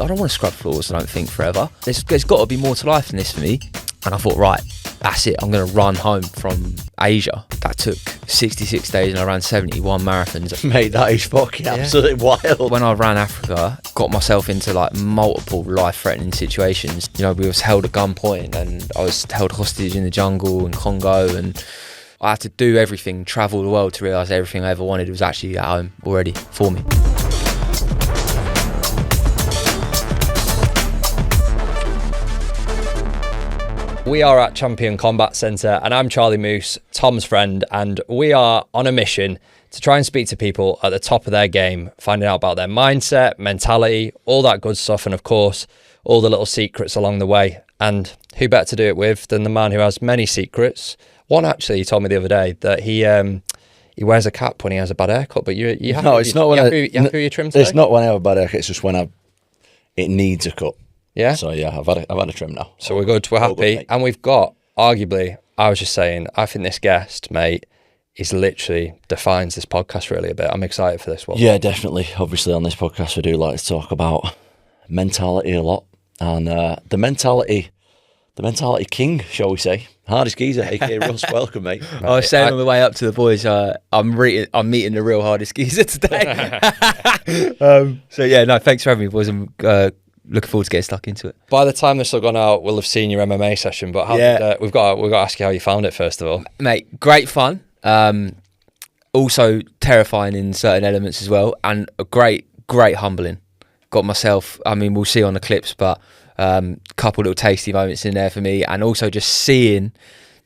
don't want to scrub floors, I don't think, forever. There's got to be more to life than this for me. And I thought, right, that's it. I'm going to run home from Asia. That took 66 days and I ran 71 marathons. Mate, that is fucking absolutely wild. When I ran Africa, got myself into like multiple life-threatening situations. You know, we was held at gunpoint and I was held hostage in the jungle in Congo, and I had to do everything, travel the world to realise everything I ever wanted was actually at home already for me. We are at Champion Combat Centre and I'm Charlie Moose, Tom's friend, and we are on a mission to try and speak to people at the top of their game, finding out about their mindset, mentality, all that good stuff, and of course, all the little secrets along the way. And who better to do it with than the man who has many secrets? One actually, he told me the other day that he wears a cap when he has a bad haircut, but you have no, it's not when you have your trim today? It's not when I have a bad haircut, it's just when it needs a cut. Yeah. So yeah, I've had a trim now. So we're good. We're happy, and we've got arguably. I was just saying, I think this guest, mate, is literally defines this podcast really a bit. I'm excited for this one. Yeah, definitely. Obviously, on this podcast, we do like to talk about mentality a lot, and the mentality king, shall we say? Hardest geezer, aka Russ. Welcome, mate. Right. I was saying on the way up to the boys, I'm meeting the real hardest geezer today. So yeah, no, thanks for having me, boys. I'm looking forward to getting stuck into it. By the time this will gone out, we'll have seen your MMA session. But we've got to ask you how you found it first of all, mate. Great fun. Also terrifying in certain elements as well, and a great humbling. Got myself. I mean, we'll see on the clips, but couple little tasty moments in there for me, and also just seeing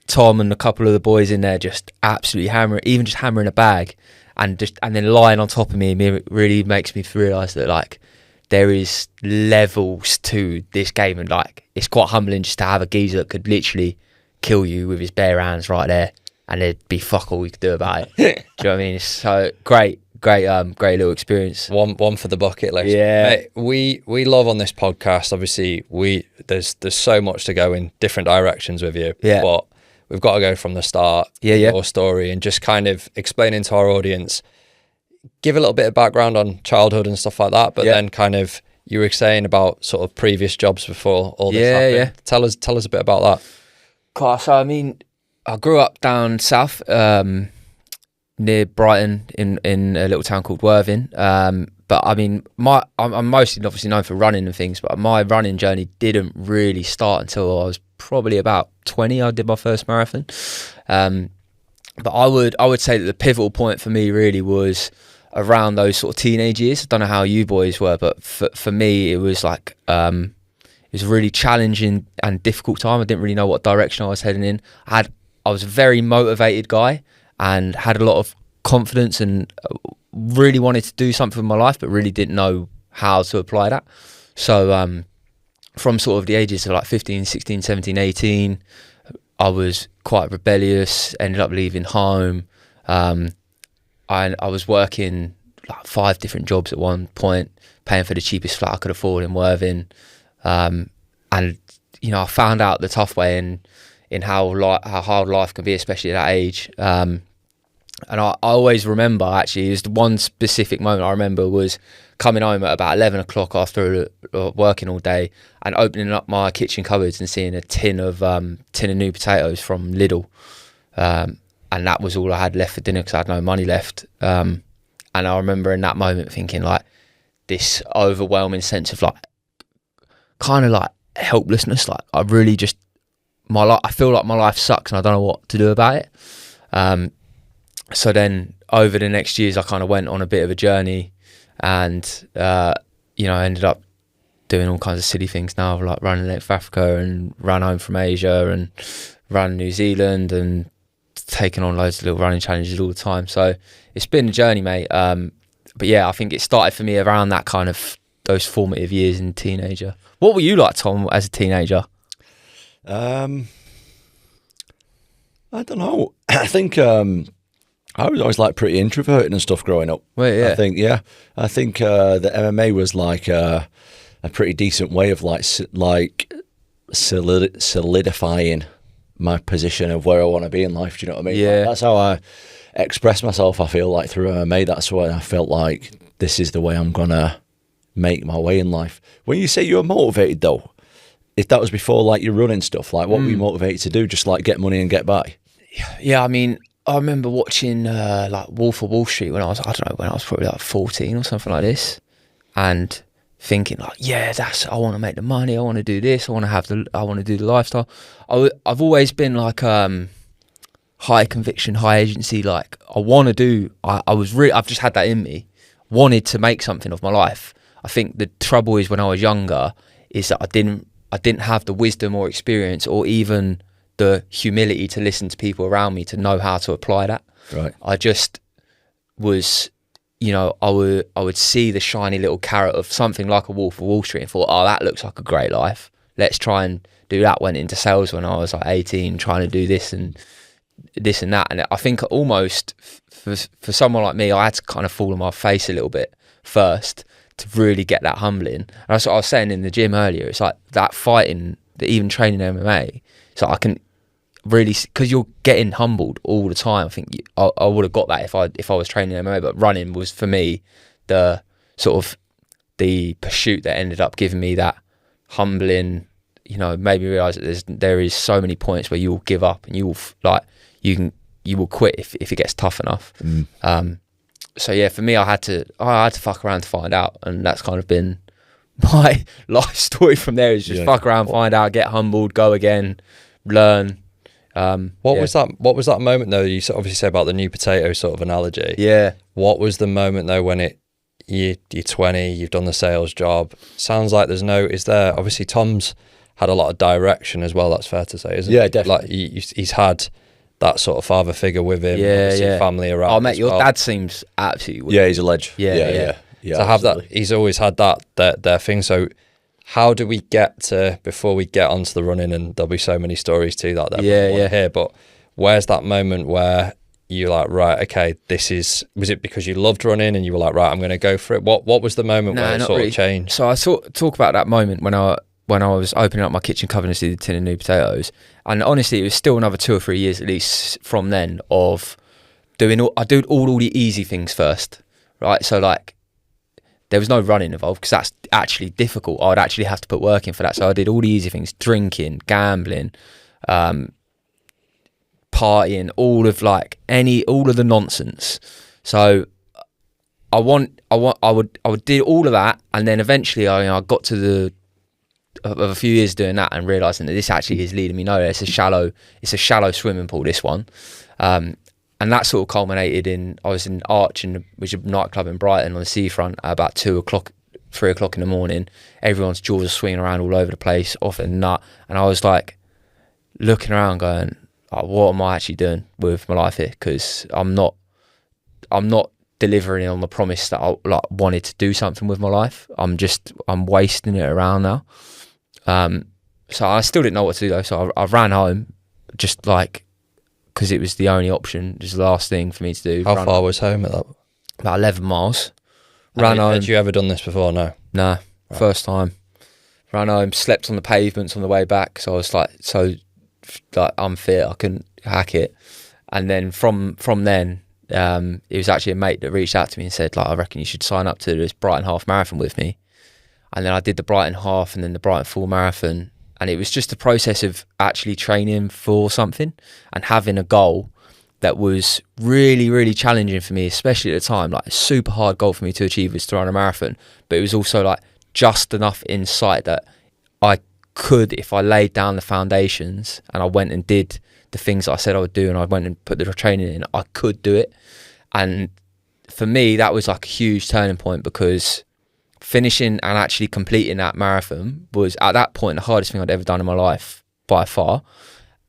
Tom and a couple of the boys in there just absolutely hammering a bag, and then lying on top of me really makes me realise that like there is levels to this game, and like it's quite humbling just to have a geezer that could literally kill you with his bare hands right there, and there'd be fuck all we could do about it. Do you know what I mean? It's so great little experience. One for the bucket list. Yeah. Mate, we love on this podcast. Obviously, there's so much to go in different directions with you. Yeah. But we've got to go from the start. Yeah. Your story, and just kind of explaining to our audience. Give a little bit of background on childhood and stuff like that, but then kind of you were saying about sort of previous jobs before all this happened. Yeah. Tell us a bit about that. Cool. So I mean, I grew up down south, near Brighton in a little town called Worthing. But I mean, I'm mostly obviously known for running and things, but my running journey didn't really start until I was probably about 20. I did my first marathon. But I would say that the pivotal point for me really was around those sort of teenage years. I don't know how you boys were, but for me, it was like it was a really challenging and difficult time. I didn't really know what direction I was heading in. I was a very motivated guy and had a lot of confidence and really wanted to do something with my life, but really didn't know how to apply that. So from sort of the ages of like 15, 16, 17, 18, I was quite rebellious, ended up leaving home. I was working like 5 different jobs at one point, paying for the cheapest flat I could afford in Worthing. And, you know, I found out the tough way in how hard life can be, especially at that age. And I always remember, actually, it was the one specific moment I remember was coming home at about 11 o'clock after working all day and opening up my kitchen cupboards and seeing a tin of new potatoes from Lidl. And that was all I had left for dinner because I had no money left. And I remember in that moment thinking like this overwhelming sense of like kind of like helplessness. Like I really just, I feel like my life sucks and I don't know what to do about it. So then over the next years, I kind of went on a bit of a journey and, you know, I ended up doing all kinds of silly things now, like running Length Africa and ran home from Asia and ran New Zealand and taking on loads of little running challenges all the time. So it's been a journey, mate. But yeah, I think it started for me around that kind of those formative years in teenager. What were you like, Tom, as a teenager? I don't know. I think I was always like pretty introverted and stuff growing up. Well, yeah. I think the MMA was like a pretty decent way of like solidifying my position of where I want to be in life. Do you know what I mean? Yeah. Like, that's how I express myself. I feel like through MMA, that's why I felt like this is the way I'm gonna make my way in life. When you say you were motivated though, if that was before like your running stuff, like what were you motivated to do? Just like get money and get by? Yeah, I mean, I remember watching like Wolf of Wall Street when I was probably like 14 or something like this, and thinking like, yeah, I want to make the money, I want to do this, I want to do the lifestyle. I've always been like high conviction, high agency. Like I want to do. I've just had that in me. Wanted to make something of my life. I think the trouble is when I was younger is that I didn't have the wisdom or experience or even the humility to listen to people around me to know how to apply that. Right. I just was, I would see the shiny little carrot of something like a Wolf of Wall Street and thought, oh, that looks like a great life. Let's try and do that. Went into sales when I was like 18, trying to do this and that. And I think almost for someone like me, I had to kind of fall on my face a little bit first to really get that humbling. And that's what I was saying in the gym earlier. It's like that fighting, that even training MMA, so I can really, because you're getting humbled all the time. I think I would have got that if I was training MMA, but running was for me the sort of the pursuit that ended up giving me that humbling, made me realise that there is so many points where you will give up and you will quit if it gets tough enough. So yeah, for me, I had to fuck around to find out, and that's kind of been my life story from there. Is just fuck around, find out, get humbled, go again, learn. What was that moment though? You obviously say about the new potato sort of analogy. Yeah. What was the moment though when you're 20, you've done the sales job? Sounds like is there? Obviously, Tom's had a lot of direction as well. That's fair to say, isn't it? Yeah, definitely. Like he's had that sort of father figure with him. Yeah. Family around. Oh, mate, your dad seems absolutely weird. Yeah, he's a legend. Yeah. To have that, he's always had that thing. So how do we get to, before we get onto the running, and there'll be so many stories too that want to hear, but where's that moment where you're like, right, okay, was it because you loved running and you were like, right, I'm going to go for it? What was the moment where it sort of changed? So I talk about that moment when I was opening up my kitchen cupboard to do the tin of new potatoes, and honestly, it was still another 2 or 3 years at least from then of I do all the easy things first, right? So like, there was no running involved because that's actually difficult. I'd actually have to put work in for that. So I did all the easy things: drinking, gambling, partying, all of the nonsense. So I would do all of that, and then eventually I got to a few years doing that and realizing that this actually is leading me nowhere. It's a shallow swimming pool, this one. And that sort of culminated in, I was in Arch, which is a nightclub in Brighton on the seafront at about 3 o'clock in the morning. Everyone's jaws are swinging around all over the place, off a nut. And I was like looking around going, oh, what am I actually doing with my life here? Because I'm not delivering on the promise that I wanted to do something with my life. I'm wasting it around now. So I still didn't know what to do though. So I ran home just because it was the only option, just the last thing for me to do. How far was home at that? About 11 miles. Ran home. Had you ever done this before? No. Nah, right. First time. Ran home, slept on the pavements on the way back. So I was unfit, I couldn't hack it. And then from then, it was actually a mate that reached out to me and said, I reckon you should sign up to this Brighton half marathon with me. And then I did the Brighton half and then the Brighton full marathon. And it was just a process of actually training for something and having a goal that was really, really challenging for me, especially at the time. Like a super hard goal for me to achieve was to run a marathon. But it was also just enough insight that I could, if I laid down the foundations and I went and did the things that I said I would do and I went and put the training in, I could do it. And for me, that was a huge turning point, because finishing and actually completing that marathon was at that point the hardest thing I'd ever done in my life by far.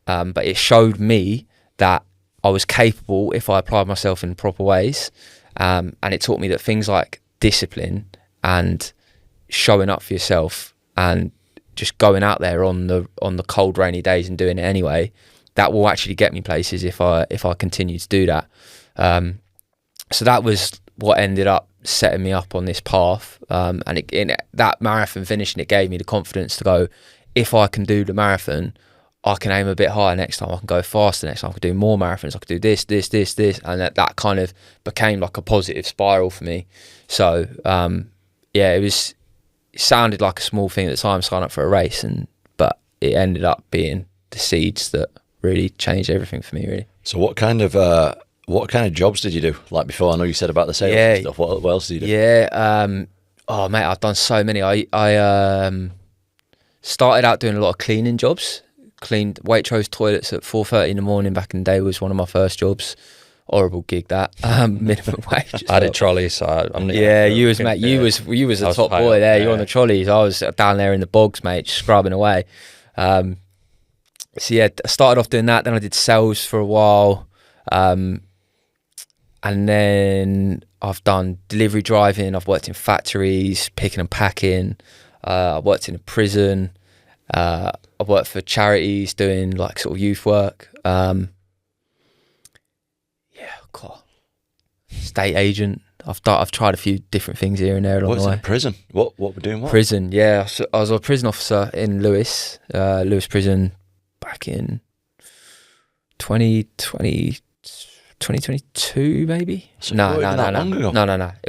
But it showed me that I was capable if I applied myself in proper ways. And it taught me that things like discipline and showing up for yourself and just going out there on the cold, rainy days and doing it anyway, that will actually get me places if I continue to do that. So that was what ended up setting me up on this path. And that marathon finishing, it gave me the confidence to go, if I can do the marathon, I can aim a bit higher next time. I can go faster next time. I can do more marathons. I can do this. And that kind of became like a positive spiral for me. So it sounded like a small thing at the time, sign up for a race, but it ended up being the seeds that really changed everything for me, really. So what kind of jobs did you do? Like before, I know you said about the sales and stuff. What else did you do? Yeah. Oh mate, I've done so many. I started out doing a lot of cleaning jobs. Cleaned Waitrose toilets at 4:30 in the morning back in the day was one of my first jobs. Horrible gig that. Minimum wage. I did trolleys, so I'm not. Yeah, you was mate. You was the top boy there. You were on the trolleys. I was down there in the bogs, mate, just scrubbing away. So yeah, I started off doing that. Then I did sales for a while, and then I've done delivery driving. I've worked in factories, picking and packing. I worked in a prison. I worked for charities doing like sort of youth work. Estate agent. I've tried a few different things here and there along the way. In prison? What were doing? What? Prison, yeah. So I was a prison officer in Lewis Prison back in 2022 maybe. So No. It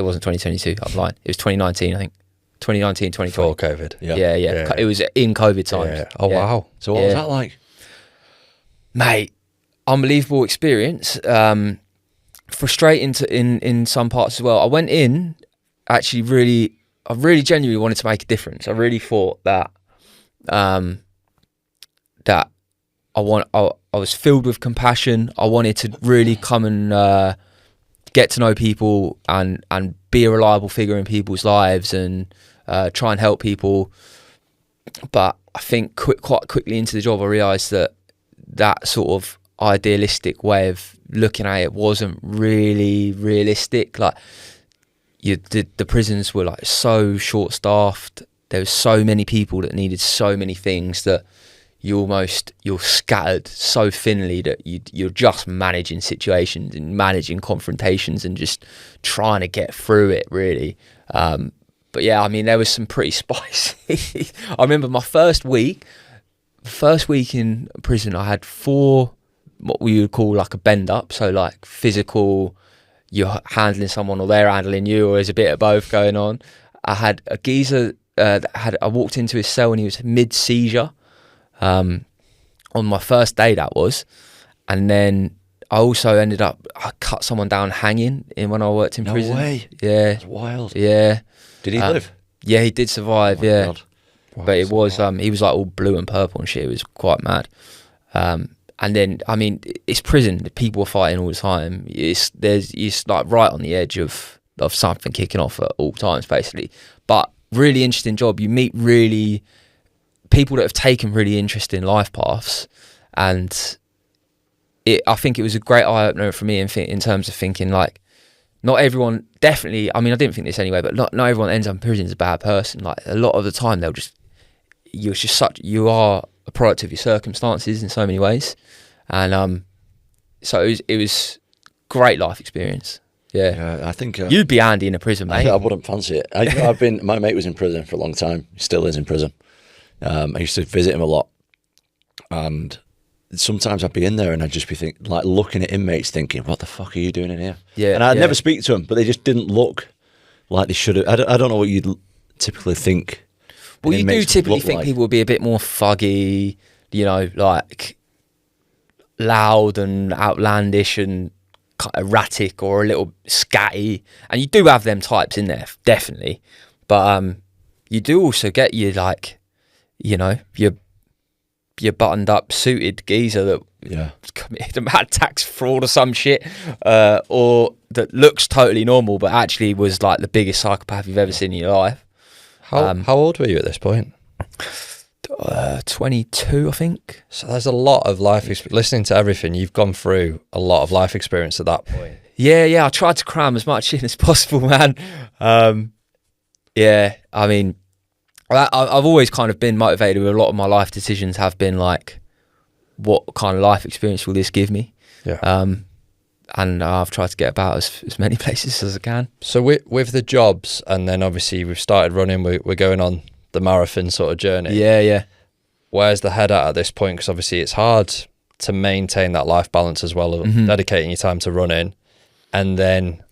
wasn't 2022. I'm lying. It was 2019, I think. 2019, 2020. Before COVID. Yeah. It was in COVID times. Yeah. Oh wow. So what was that like? Mate, unbelievable experience. Frustrating in some parts as well. I went in I really genuinely wanted to make a difference. I really thought that that I was filled with compassion. I wanted to really come and get to know people and be a reliable figure in people's lives and try and help people. But I think quite quickly into the job, I realised that sort of idealistic way of looking at it wasn't really realistic. Like the prisons were like so short staffed. There was so many people that needed so many things that you're scattered so thinly that you're just managing situations and managing confrontations and just trying to get through it, really. But yeah, I mean, there was some pretty spicy. I remember my first week in prison, I had 4 what we would call like a bend up. So like physical, you're handling someone or they're handling you, or there's a bit of both going on. I had a geezer I walked into his cell and he was mid seizure on my first day, that was. And then I also I cut someone down hanging when I worked in prison. No way. Yeah. That's wild. Yeah. Did he live? Yeah, he did survive. Oh yeah. God. Wow, But it was he was like all blue and purple and shit. It was quite mad. And then, I mean, it's prison. People are fighting all the time. It's like right on the edge of something kicking off at all times, basically. But really interesting job. You meet people that have taken really interesting life paths, and I think it was a great eye opener for me in terms of thinking like, not everyone, definitely. I mean, I didn't think this anyway, but not everyone ends up in prison as a bad person. Like a lot of the time, you are a product of your circumstances in so many ways, and so it was great life experience. Yeah, I think you'd be handy in a prison, mate. I wouldn't fancy it. My mate was in prison for a long time. He still is in prison. I used to visit him a lot, and sometimes I'd be in there and I'd just be looking at inmates, thinking, "What the fuck are you doing in here?" Yeah, and I'd never speak to them, but they just didn't look like they should have. I don't know what you'd typically think. Well, you do typically think people would be a bit more fuggy, like loud and outlandish and kind of erratic or a little scatty. And you do have them types in there, definitely. But you do also get your buttoned up, suited geezer that committed a mad tax fraud or some shit, or that looks totally normal but actually was like the biggest psychopath you've ever seen in your life. How old were you at this point? 22, I think. So there's a lot of life experience. Listening to everything, you've gone through a lot of life experience at that point. Yeah. I tried to cram as much in as possible, man. Yeah, I mean, I've always kind of been motivated with a lot of my life decisions have been like, what kind of life experience will this give me? Yeah. And I've tried to get about as many places as I can. So with the jobs, and then obviously we've started running, we're going on the marathon sort of journey. Yeah. Where's the head at this point? Because obviously it's hard to maintain that life balance as well of dedicating your time to running and then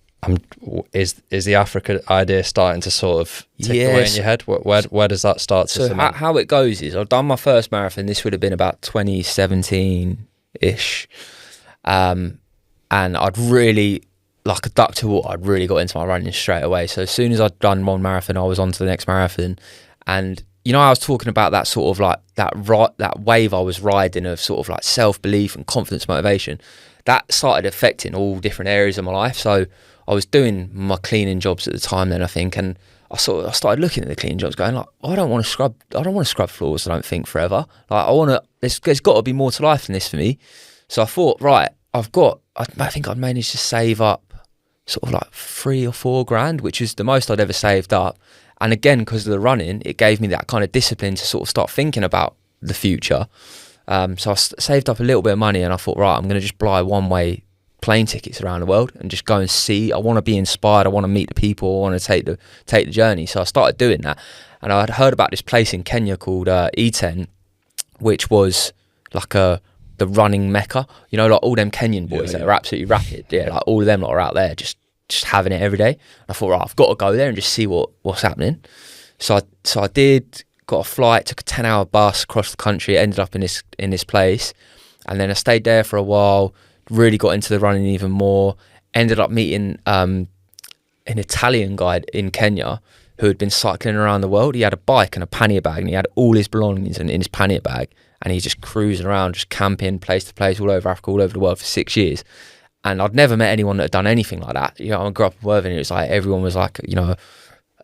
Is the Africa idea starting to sort of tick away in your head? Where does that start to cement? How it goes is I've done my first marathon. This would have been about 2017-ish. And I'd really, like a duck to water, I'd really got into my running straight away. So as soon as I'd done one marathon, I was on to the next marathon. And, you know, I was talking about that sort of like that wave I was riding of sort of like self-belief and confidence, motivation. That started affecting all different areas of my life. So I was doing my cleaning jobs at the time then, I think, and I started looking at the cleaning jobs going like, I don't want to scrub floors, I don't think, forever. Like there's got to be more to life than this for me. So I thought, right, I think I'd managed to save up sort of like 3 or 4 grand, which is the most I'd ever saved up. And again, because of the running, it gave me that kind of discipline to sort of start thinking about the future. So I saved up a little bit of money and I thought, right, I'm going to just buy one-way plane tickets around the world and just go and see. I want to be inspired. I want to meet the people. I want to take the journey. So I started doing that. And I had heard about this place in Kenya called E10, which was like the running Mecca. You know, like all them Kenyan boys that are absolutely rapid. Yeah, like all of them that are out there just having it every day. I thought, right, I've got to go there and just see what's happening. So I did. Got a flight, took a 10-hour bus across the country, ended up in this place, and then I stayed there for a while, really got into the running even more, ended up meeting an Italian guy in Kenya who had been cycling around the world. He had a bike and a pannier bag, and he had all his belongings in his pannier bag, and he's just cruising around, just camping place to place all over Africa, all over the world for 6 years. And I'd never met anyone that had done anything like that. You know, I grew up in Worthing, it was like everyone was like, you know,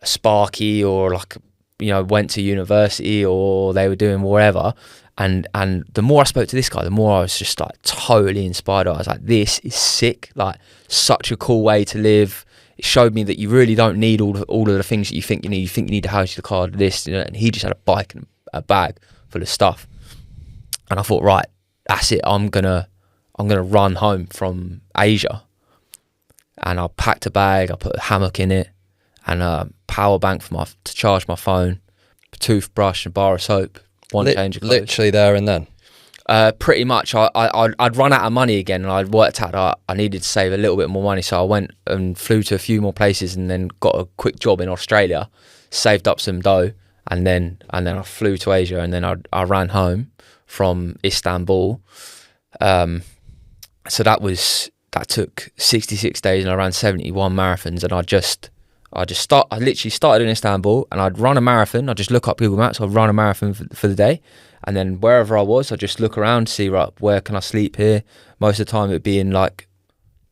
a Sparky or like, you know, went to university or they were doing whatever. And the more I spoke to this guy, the more I was just like totally inspired. I was like, this is sick. Like, such a cool way to live. It showed me that you really don't need all of the things that you think you need. You think you need a house, the car, this, you know, and he just had a bike and a bag full of stuff. And I thought, right, that's it. I'm gonna run home from Asia. And I packed a bag, I put a hammock in it, and a power bank to charge my phone, a toothbrush, a bar of soap, one change of clothes. Literally there and then? Pretty much. I'd run out of money again, and I'd worked out I needed to save a little bit more money, so I went and flew to a few more places and then got a quick job in Australia, saved up some dough, and then I flew to Asia, and then I ran home from Istanbul. So that took 66 days, and I ran 71 marathons, and I literally started in Istanbul, and I'd run a marathon. I'd just look up Google Maps. I'd run a marathon for the day, and then wherever I was, I'd just look around, see, right, where can I sleep here? Most of the time, it'd be in like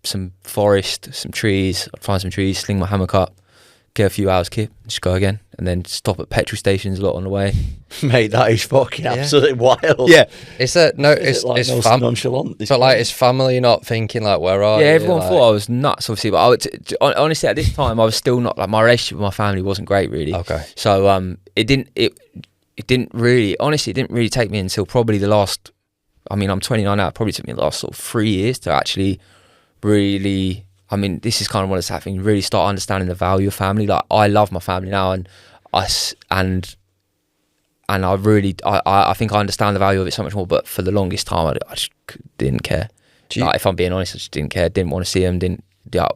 some forest, some trees. I'd find some trees, sling my hammock up, get a few hours kip, just go again, and then stop at petrol stations a lot on the way. Mate, that is fucking absolutely wild. Yeah, it's nonchalant. But like, is family not thinking like, where are you? Yeah, everyone thought I was nuts, obviously, but honestly, at this time, I was still not, like, my relationship with my family wasn't great, really. Okay. So it didn't really take me until probably the last, I mean, I'm 29 now, it probably took me the last sort of 3 years to actually really, I mean, this is kind of what it's happening, really start understanding the value of family. Like, I love my family now, and I think I understand the value of it so much more, but for the longest time, I just didn't care. If I'm being honest, I just didn't care, didn't want to see them,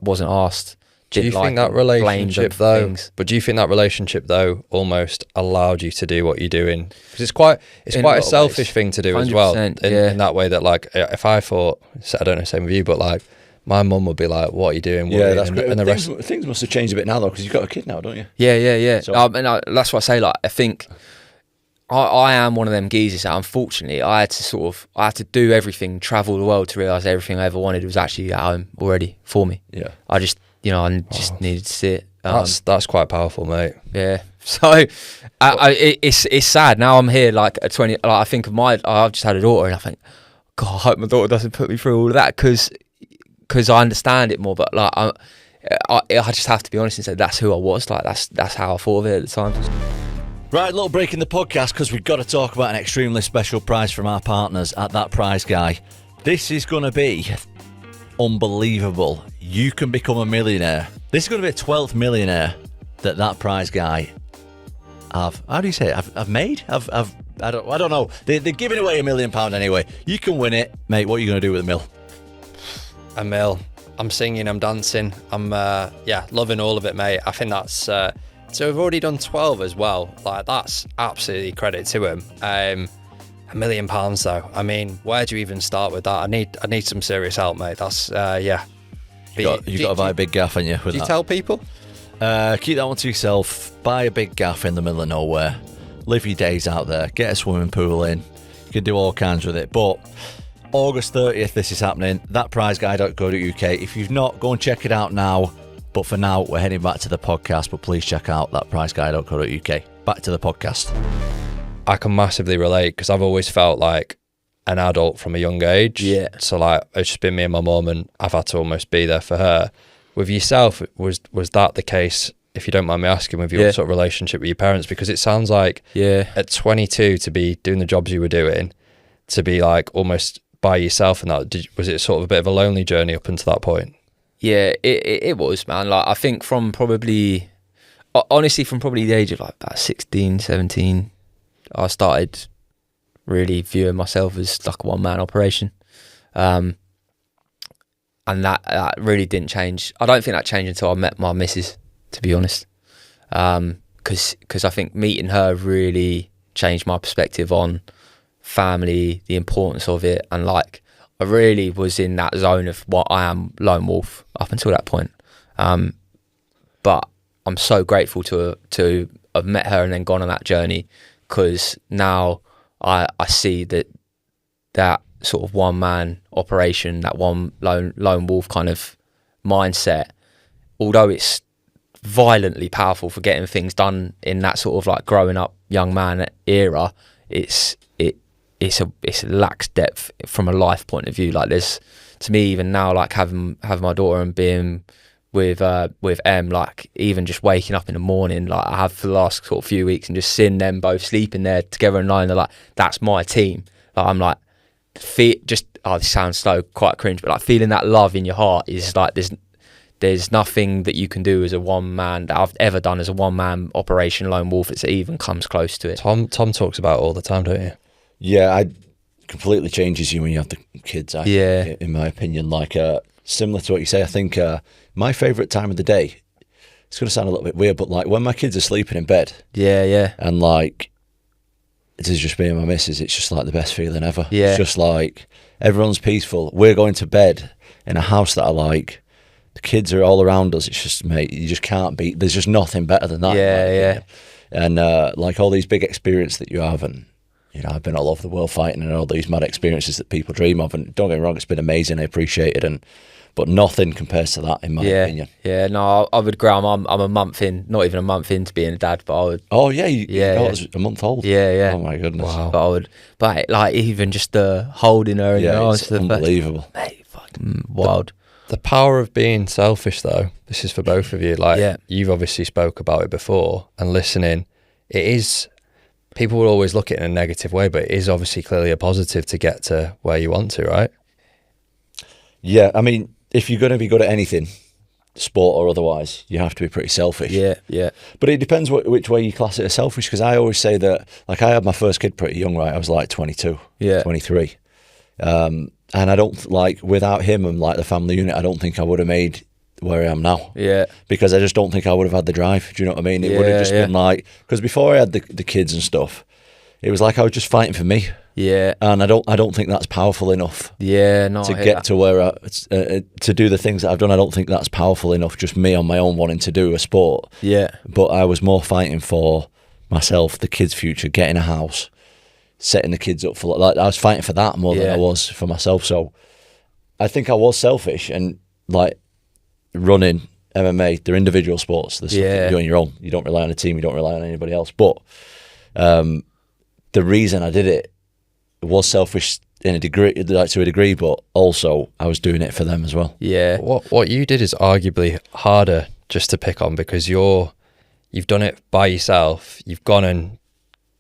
wasn't asked. Do you think that relationship though, but do you think that relationship though almost allowed you to do what you're doing? Because it's quite a selfish thing to do as well, in that way that, like, if I thought, I don't know, same with you, but like, my mum would be like, what are you doing? Yeah, that's great. And things must have changed a bit now though, because you've got a kid now, don't you? Yeah. So, that's what I say, like, I think I am one of them geezers that, unfortunately, I had to do everything, travel the world, to realise everything I ever wanted was actually at home already for me. Yeah. I just needed to see it. That's quite powerful, mate. Yeah. So it's sad. Now I'm here, like, at 20, like, I think of I've just had a daughter, and I think, God, I hope my daughter doesn't put me through all of that, because I understand it more. But like, I just have to be honest and say that's who I was. Like, that's how I thought of it at the time. Right, little break in the podcast because we've got to talk about an extremely special prize from our partners at That Prize Guy. This is going to be unbelievable. You can become a millionaire. This is going to be a 12th millionaire that Prize Guy have. How do you say it? I've made? I don't know. They're giving away £1 million anyway. You can win it, mate. What are you going to do with $1 million? $1 million. I'm singing, I'm dancing, I'm loving all of it, mate. I think that's so we've already done 12 as well. Like, that's absolutely credit to him. £1 million though. I mean, where do you even start with that? I need some serious help, mate. That's You got to buy a big gaff, haven't you? Do you tell people? Keep that one to yourself. Buy a big gaff in the middle of nowhere. Live your days out there. Get a swimming pool in. You can do all kinds with it. But August 30th, this is happening. Thatprizeguy.co.uk. If you've not, go and check it out now. But for now, we're heading back to the podcast. But please check out thatprizeguy.co.uk. Back to the podcast. I can massively relate, because I've always felt like an adult from a young age. Yeah. So like, it's just been me and my mum, and I've had to almost be there for her. With yourself, was that the case, if you don't mind me asking, with your sort of relationship with your parents? Because it sounds like at 22 to be doing the jobs you were doing, to be like almost by yourself, and that, was it sort of a bit of a lonely journey up until that point? Yeah, it was, man. Like, I think from probably the age of like about 16, 17, I started really viewing myself as like a one-man operation. And that really didn't change. I don't think that changed until I met my missus, to be honest. Because I think meeting her really changed my perspective on family, the importance of it, and like, I really was in that zone of what I am, lone wolf, up until that point. But I'm so grateful to have met her and then gone on that journey, because now I see that sort of one-man operation, that one lone wolf kind of mindset, although it's violently powerful for getting things done in that sort of like growing up young man era, it lacks depth from a life point of view. Like, there's, to me, even now, like having my daughter and being with Em, like even just waking up in the morning, like I have for the last sort of few weeks, and just seeing them both sleeping there together and lying there, like, that's my team. Like, I'm like, this sounds so quite cringe, but like feeling that love in your heart is like, there's nothing that you can do as a one man, that I've ever done as a one man operation lone wolf, that even comes close to it. Tom talks about it all the time, don't you? Yeah, it completely changes you when you have the kids. In my opinion, like similar to what you say, I think my favourite time of the day, it's going to sound a little bit weird, but like when my kids are sleeping in bed, and like it is just me and my missus, it's just like the best feeling ever. It's just like everyone's peaceful, we're going to bed in a house that I like, the kids are all around us. It's just, mate, you just can't beat, there's just nothing better than that. And like all these big experiences that you have, and you know, I've been all over the world fighting, and all these mad experiences that people dream of, and don't get me wrong, it's been amazing, I appreciate it, but nothing compares to that, in my opinion. Yeah, no, I would agree. I'm a month in, not even a month into being a dad, but I would. Oh yeah, you got a month old. Yeah. Oh my goodness. Wow. But like even just holding her in your arms, it's unbelievable. Mate, fucking wild. The power of being selfish, though. This is for both of you. Like, you've obviously spoke about it before, and listening, it is. People will always look at it in a negative way, but it is obviously clearly a positive to get to where you want to, right? Yeah, I mean, if you're going to be good at anything, sport or otherwise, you have to be pretty selfish. Yeah. But it depends which way you class it as selfish, because I always say that, like, I had my first kid pretty young, right? I was like 22, 23. And I don't, like, without him and, like, the family unit, I don't think I would have made where I am now. Yeah. Because I just don't think I would have had the drive. Do you know what I mean? It would have just been like, because before I had the kids and stuff, it was like I was just fighting for me. Yeah. And I don't think that's powerful enough. Yeah, no. To get to where to do the things that I've done, I don't think that's powerful enough. Just me on my own wanting to do a sport. Yeah. But I was more fighting for myself, the kids' future, getting a house, setting the kids up for, like, I was fighting for that more than I was for myself. So I think I was selfish, and like running, MMA, they're individual sports. They're stuff that you do on your own. You don't rely on a team. You don't rely on anybody else. But the reason I did it was selfish in a degree, like to a degree, but also I was doing it for them as well. Yeah. What you did is arguably harder just to pick on, because you've done it by yourself. You've gone and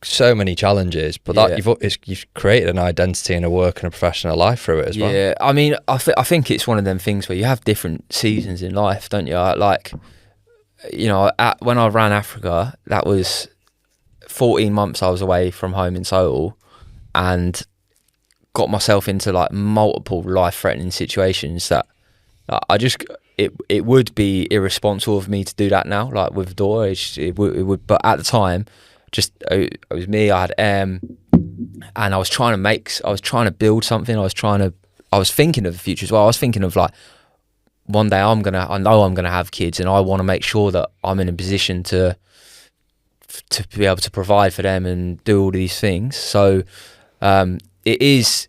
so many challenges, but that you've created an identity and a work and a professional life through it as well. Yeah, I mean, I think it's one of them things where you have different seasons in life, don't you? Like, you know, when I ran Africa, that was 14 months I was away from home in total, and got myself into like multiple life-threatening situations that It would be irresponsible of me to do that now, like with Dora. It would, but at the time, it was me. I had and I was trying to build something. I was thinking of the future as well. I was thinking of like, one day I know I'm gonna have kids, and I want to make sure that I'm in a position to be able to provide for them and do all these things. So it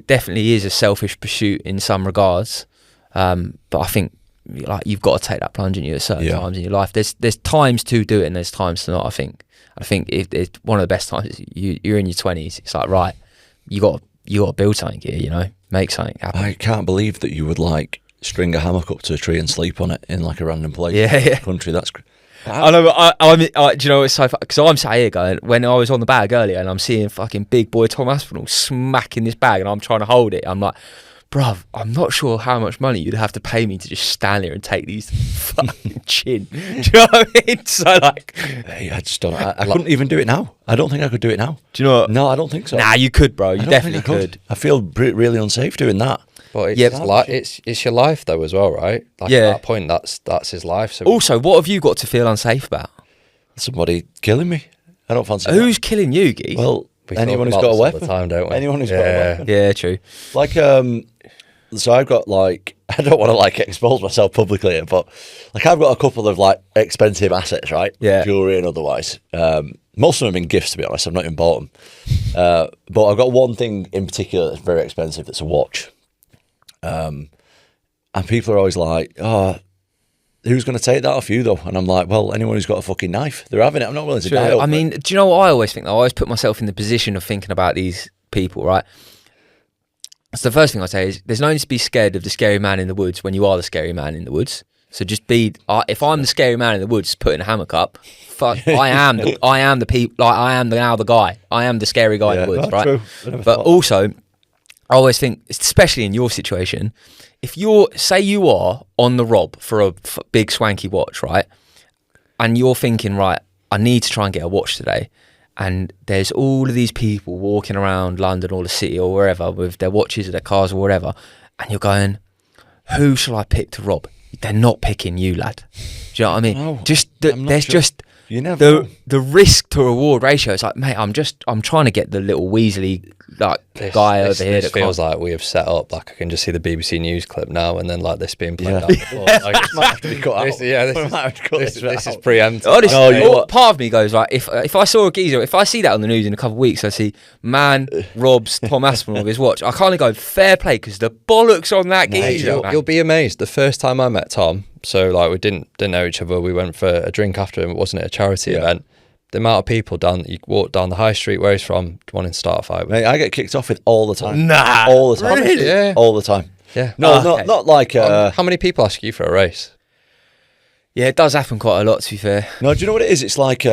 definitely is a selfish pursuit in some regards, but I think like you've got to take that plunge in you at certain times in your life. There's times to do it and there's times to not. I think if it's one of the best times, you're in your 20s. It's like, right, you got to build something here, make something happen. I can't believe that you would like string a hammock up to a tree and sleep on it in like a random place in the country. That's I know, but do you know it's so funny? Because I'm sat here going, when I was on the bag earlier and I'm seeing fucking big boy Tom Aspinall smacking this bag and I'm trying to hold it, I'm like, bruv, I'm not sure how much money you'd have to pay me to just stand here and take these fucking chin. Do you know what I mean? So like, hey, I just don't. I couldn't even do it now. I don't think I could do it now. Do you know what? No, I don't think so. Nah, you could, bro. You definitely could. I feel really unsafe doing that. But it's your life though as well, right? Like at that point, that's his life. So also, what have you got to feel unsafe about? Somebody killing me. I don't fancy Who's that. killing you, Geese? Well, we anyone who's talk got a about this weapon. all the time, don't we? Anyone who's got a weapon. Yeah, true. Like, so I've got like, I don't want to like expose myself publicly here, but like I've got a couple of like expensive assets, right? Yeah. Jewelry and otherwise. Most of them have been gifts, to be honest. I've not even bought them. But I've got one thing in particular that's very expensive. That's a watch. And people are always like, oh, who's going to take that off you though? And I'm like, well, anyone who's got a fucking knife, they're having it. I'm not willing to die over I mean, do you know what I always think though? I always put myself in the position of thinking about these people, right? So the first thing I say is there's no need to be scared of the scary man in the woods when you are the scary man in the woods. So just be, if I'm the scary man in the woods putting a hammock up, fuck, I am the guy. I am the scary guy in the woods, right? True. But also, I always think, especially in your situation, if say you are on the rob for a big swanky watch, right? And you're thinking, right, I need to try and get a watch today. And there's all of these people walking around London or the city or wherever with their watches or their cars or whatever. And you're going, who shall I pick to rob? They're not picking you, lad. Do you know what I mean? No, You never know. The risk to reward ratio. It's like, mate, I'm trying to get the little Weasley guy over here. This feels like we have set up. Like I can just see the BBC News clip now, and then like this being played out. Like, might have to be cut out. This is preempted. Part of me goes like, if I saw a geezer, if I see that on the news in a couple of weeks, I see man robs Tom Aspinall with his watch. I kind of go fair play because the bollocks on that geezer. You'll be amazed. The first time I met Tom, so like we didn't know each other. We went for a drink after him. It wasn't a charity event. The amount of people you walk down the high street where he's from wanting to start a fight with. Mate, I get kicked off with all the time. Nah, all the time. Really? Yeah, all the time. Yeah. No, not like. How many people ask you for a race? Yeah, it does happen quite a lot. To be fair. No, do you know what it is? It's like.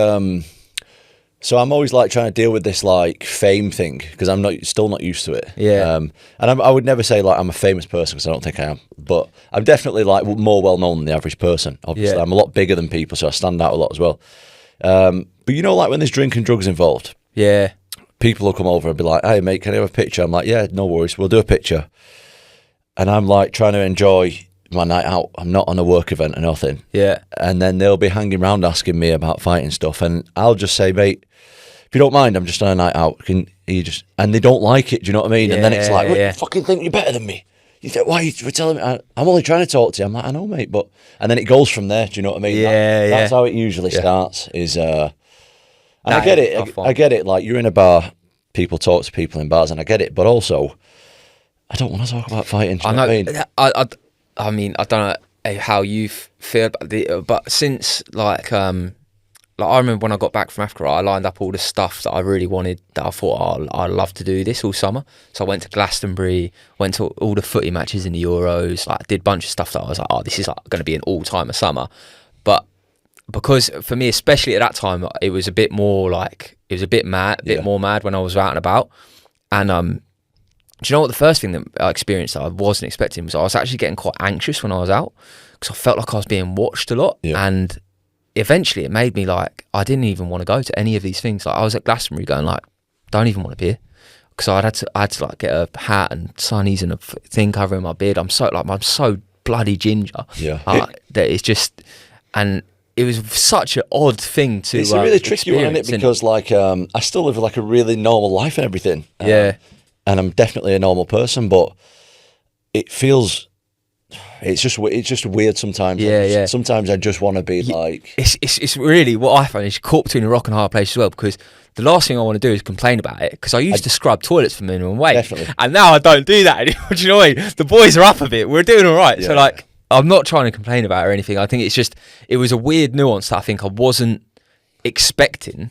So I'm always like trying to deal with this like fame thing because I'm still not used to it. Yeah. And I would never say like I'm a famous person because I don't think I am, but I'm definitely like more well known than the average person. Obviously, I'm a lot bigger than people, so I stand out a lot as well. But you know, like when there's drink and drugs involved, people will come over and be like, "Hey, mate, can I have a picture?" I'm like, "Yeah, no worries, we'll do a picture." And I'm like trying to enjoy my night out. I'm not on a work event or nothing. Yeah. And then they'll be hanging around asking me about fighting stuff, and I'll just say, "Mate, if you don't mind, I'm just on a night out. Can you just?" And they don't like it. Do you know what I mean? And then it's like, "You fucking think you're better than me? You think, why are you telling me? I'm only trying to talk to you." I'm like, "I know, mate," but and then it goes from there. Do you know what I mean? That's how it usually starts. And I get it. I get it. Like you're in a bar, people talk to people in bars, and I get it. But also, I don't want to talk about fighting. Do you know what I mean? I don't know how you feel about but since like I remember when I got back from Africa, I lined up all the stuff that I really wanted, that I thought I'd love to do this all summer. So I went to Glastonbury, went to all the footy matches in the Euros, like did a bunch of stuff that I was like, oh, this is like going to be an all-timer summer. But because for me, especially at that time, it was a bit more like, it was a bit more mad when I was out and about. And do you know what the first thing that I experienced that I wasn't expecting was I was actually getting quite anxious when I was out because I felt like I was being watched a lot. And eventually it made me like, I didn't even want to go to any of these things. Like I was at Glastonbury going like, don't even want to be here. because I had to like get a hat and sunnies and a thing covering my beard. I'm so bloody ginger. Yeah. That it's just, and it was such an odd thing to. It's a really tricky one, isn't it? Because like I still live like a really normal life and everything. Yeah. And I'm definitely a normal person, but it feels. It's just weird sometimes. Yeah. Sometimes I just want to be like. It's really what I find is caught between a rock and a hard place as well, because the last thing I want to do is complain about it, because I used to scrub toilets for minimum wage. Definitely. And now I don't do that anymore. Do you know what I mean? The boys are up a bit. We're doing all right. Yeah. So like, I'm not trying to complain about it or anything. I think it's just, it was a weird nuance that I think I wasn't expecting.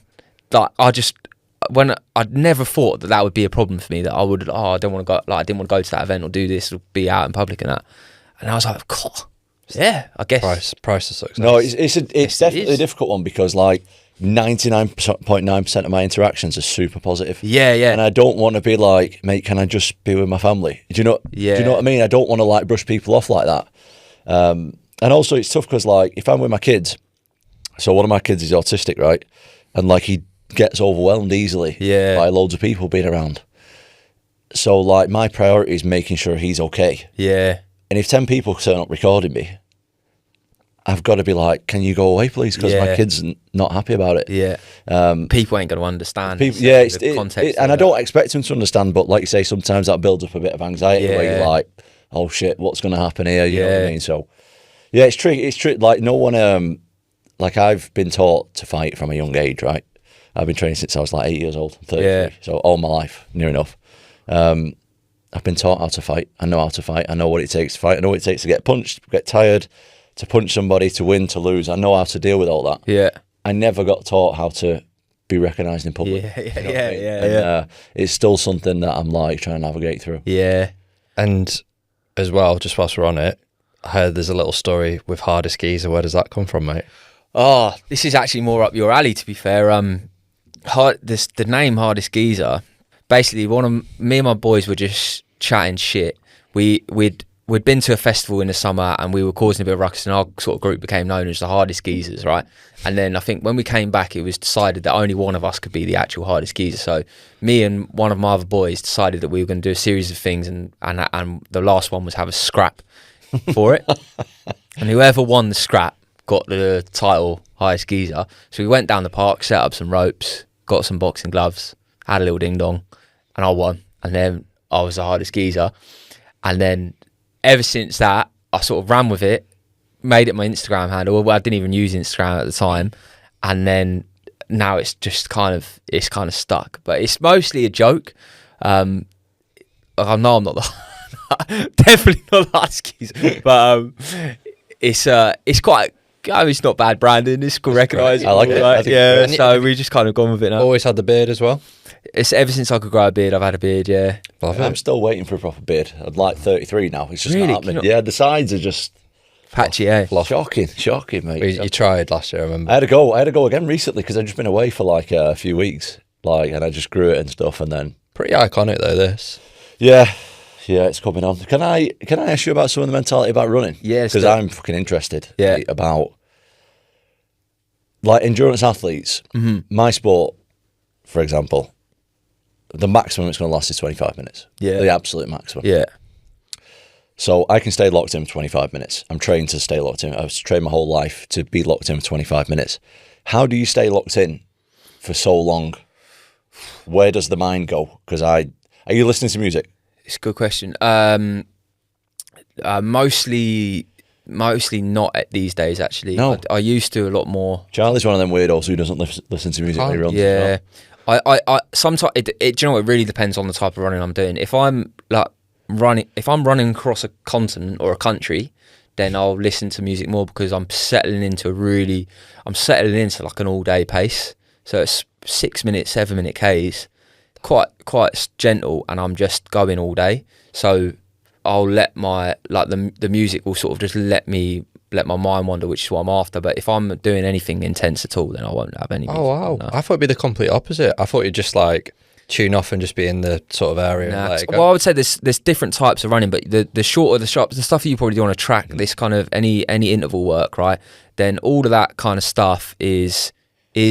That I'd never thought that would be a problem for me, that I would, I don't want to go, like I didn't want to go to that event or do this or be out in public and that. And I was like, God, yeah, I guess. Price of success. No, it's definitely a difficult one, because like 99.9% of my interactions are super positive. Yeah. And I don't want to be like, mate, can I just be with my family? Do you know what I mean? I don't want to like brush people off like that. And also it's tough because like if I'm with my kids, so one of my kids is autistic, right? And like he gets overwhelmed easily by loads of people being around. So like my priority is making sure he's okay. Yeah. And if 10 people turn up recording me, I've got to be like, can you go away, please? Because my kid's not happy about it. Yeah. People ain't going to understand. The context. And I don't expect them to understand, but like you say, sometimes that builds up a bit of anxiety where you're like, oh shit, what's going to happen here? You know what I mean? So, yeah, it's tricky. It's tricky. Like no one, like I've been taught to fight from a young age, right? I've been training since I was like 8 years old, 33, so all my life, near enough. I've been taught how to fight. I know how to fight. I know what it takes to fight. I know what it takes to get punched, get tired, to punch somebody, to win, to lose. I know how to deal with all that. Yeah. I never got taught how to be recognised in public. Yeah. It's still something that I'm like trying to navigate through. Yeah. And as well, just whilst we're on it, I heard there's a little story with Hardest Geezer. Where does that come from, mate? Oh, this is actually more up your alley, to be fair. The name Hardest Geezer, basically me and my boys were just chatting shit. We'd been to a festival in the summer and we were causing a bit of ruckus, and our sort of group became known as the Hardest Geezers, right? And then I think when we came back, it was decided that only one of us could be the actual Hardest Geezer. So me and one of my other boys decided that we were going to do a series of things, and the last one was have a scrap for it. And whoever won the scrap got the title Highest Geezer. So we went down the park, set up some ropes, got some boxing gloves, had a little ding dong, and I won. And then I was the Hardest Geezer. And then ever since that, I sort of ran with it, made it my Instagram handle. Well, I didn't even use Instagram at the time. And then now it's just kind of stuck. But it's mostly a joke. I know I'm not definitely not the Hardest Geezer. But it's quite... it's not bad branding. It's recognised. I like it. Right? Yeah, so we just kind of gone with it now. Always had the beard as well? It's ever since I could grow a beard, I've had a beard, yeah. I'm still waiting for a proper beard. I'm like 33 now. It's just Really? not happening. Yeah, the sides are just... Patchy, eh? Shocking, mate. You tried last year, I remember. I had to go again recently because I'd just been away for like a few weeks, and I just grew it and stuff, and then... Pretty iconic though, this. Yeah, it's coming on. Can I ask you about some of the mentality about running? Yeah, because I'm fucking interested. Yeah. About like endurance athletes. Mm-hmm. My sport, for example, the maximum it's going to last is 25 minutes. Yeah. The absolute maximum. Yeah. So I can stay locked in for 25 minutes. I'm trained to stay locked in. I've trained my whole life to be locked in for 25 minutes. How do you stay locked in for so long? Where does the mind go? Because are you listening to music? It's a good question. Mostly not at these days, actually. No. I used to a lot more. Charlie's one of them weirdos who doesn't listen to music when he runs. Yeah. I sometimes do you know what, it really depends on the type of running I'm doing. If I'm running across a continent or a country, then I'll listen to music more because I'm settling into like an all day pace. So it's 6 minute, 7 minute Ks, quite gentle, and I'm just going all day. So I'll let the music will sort of just let my mind wander, which is what I'm after. But if I'm doing anything intense at all, then I won't have any music. Oh wow. No. I thought it'd be the complete opposite. I thought you'd just like tune off and just be in the sort of area. Nah, and let it go. well, I would say there's different types of running, but the shorter, the sharp, the stuff that you probably do on a track, this kind of any interval work, right? Then all of that kind of stuff is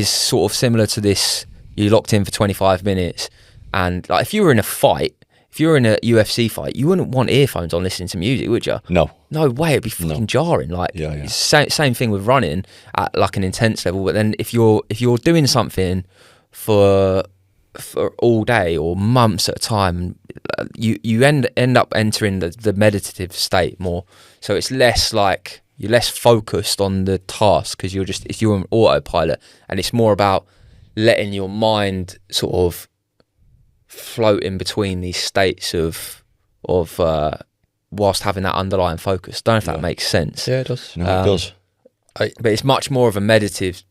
sort of similar to this. You're locked in for 25 minutes. And like, if you were in a fight, if you were in a UFC fight, you wouldn't want earphones on listening to music, would you? No. No way, it'd be fucking jarring. Like, it's same thing with running at like an intense level. But then if you're doing something for all day or months at a time, you end up entering the meditative state more. So it's less like you're less focused on the task because you're on autopilot, and it's more about letting your mind sort of float in between these states of whilst having that underlying focus. Don't know if that makes sense. Yeah, it does. No, it does. But it's much more of a meditative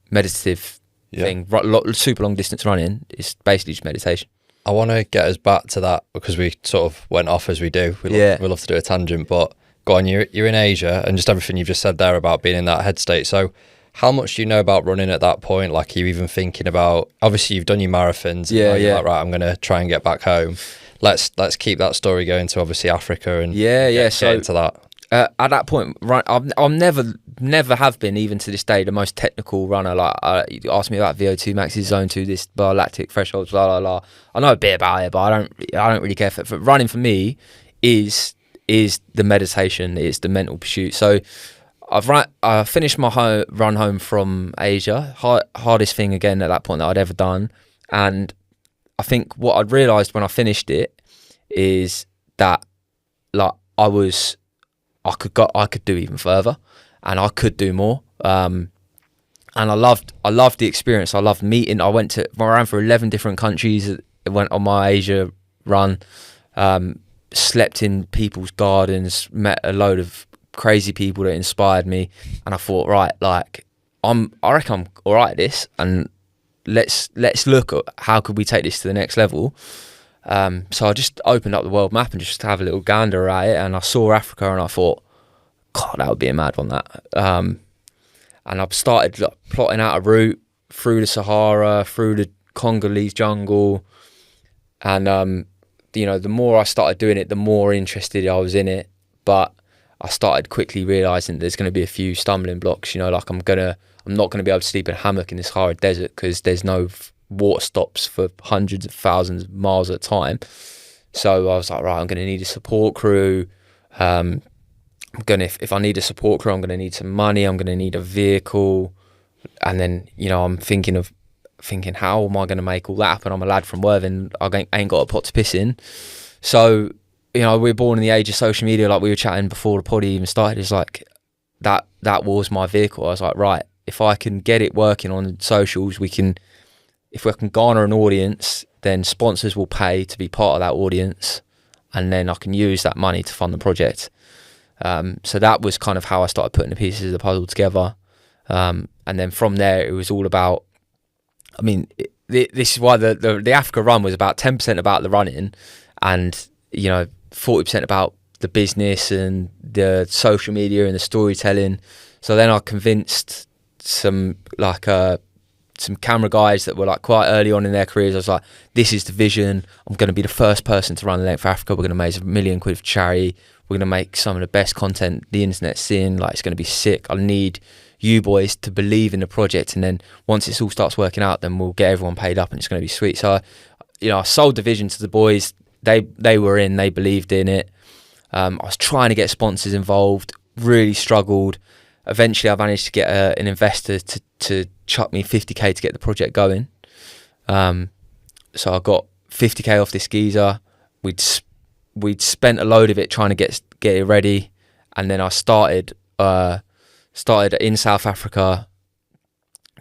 thing. Super long distance running is basically just meditation. I want to get us back to that because we sort of went off as we do. We love to do a tangent, but go on. You're in Asia, and just everything you've just said there about being in that head state. So how much do you know about running at that point? Like, are you even thinking about, obviously you've done your marathons. You're like, right, I'm going to try and get back home. Let's keep that story going to obviously Africa and get into that. At that point, right, I'll never have been, even to this day, the most technical runner. Like, you ask me about VO2 maxes, zone 2, this bar, lactic thresholds, blah blah blah. I know a bit about it, but I don't really care for running. For me, is the meditation, is the mental pursuit. So I finished my run home from Asia, hardest thing again at that point that I'd ever done, and I think what I'd realised when I finished it is that like I could do even further, and I could do more. And I loved the experience. I loved meeting. I ran for 11 different countries. I went on my Asia run, slept in people's gardens, met a load of crazy people that inspired me, and I thought, right, like I reckon I'm all right at this, and let's look at how could we take this to the next level. So I just opened up the world map and just have a little gander at it, and I saw Africa, and I thought, God, that would be a mad one, that. And I've started plotting out a route through the Sahara, through the Congolese jungle, and the more I started doing it, the more interested I was in it. But I started quickly realising there's going to be a few stumbling blocks. Like I'm not going to be able to sleep in a hammock in the Sahara Desert because there's no water stops for hundreds of thousands of miles at a time. So I was like, right, I'm going to need a support crew. If I need a support crew, I'm going to need some money. I'm going to need a vehicle. And then, I'm thinking, how am I going to make all that happen? I'm a lad from Worthing. I ain't got a pot to piss in. So, we're born in the age of social media, like we were chatting before the pod even started. It's like that was my vehicle. I was like, right, if I can get it working on socials, if we can garner an audience, then sponsors will pay to be part of that audience, and then I can use that money to fund the project. So that was kind of how I started putting the pieces of the puzzle together. And then from there, it was all about, this is why the Africa run was about 10% about the running, and 40% about the business and the social media and the storytelling. So then I convinced some camera guys that were like quite early on in their careers. I was like, this is the vision. I'm going to be the first person to run the length for Africa. We're going to make $1 million for charity. We're going to make some of the best content the internet's seeing. Like, it's going to be sick. I need you boys to believe in the project, and then once it all starts working out, then we'll get everyone paid up and it's going to be sweet. So I sold the vision to the boys. They were in, they believed in it. I was trying to get sponsors involved, really struggled. Eventually I managed to get an investor to chuck me 50k to get the project going. So I got 50k off this geezer. We'd spent a load of it trying to get it ready, and then I started in South Africa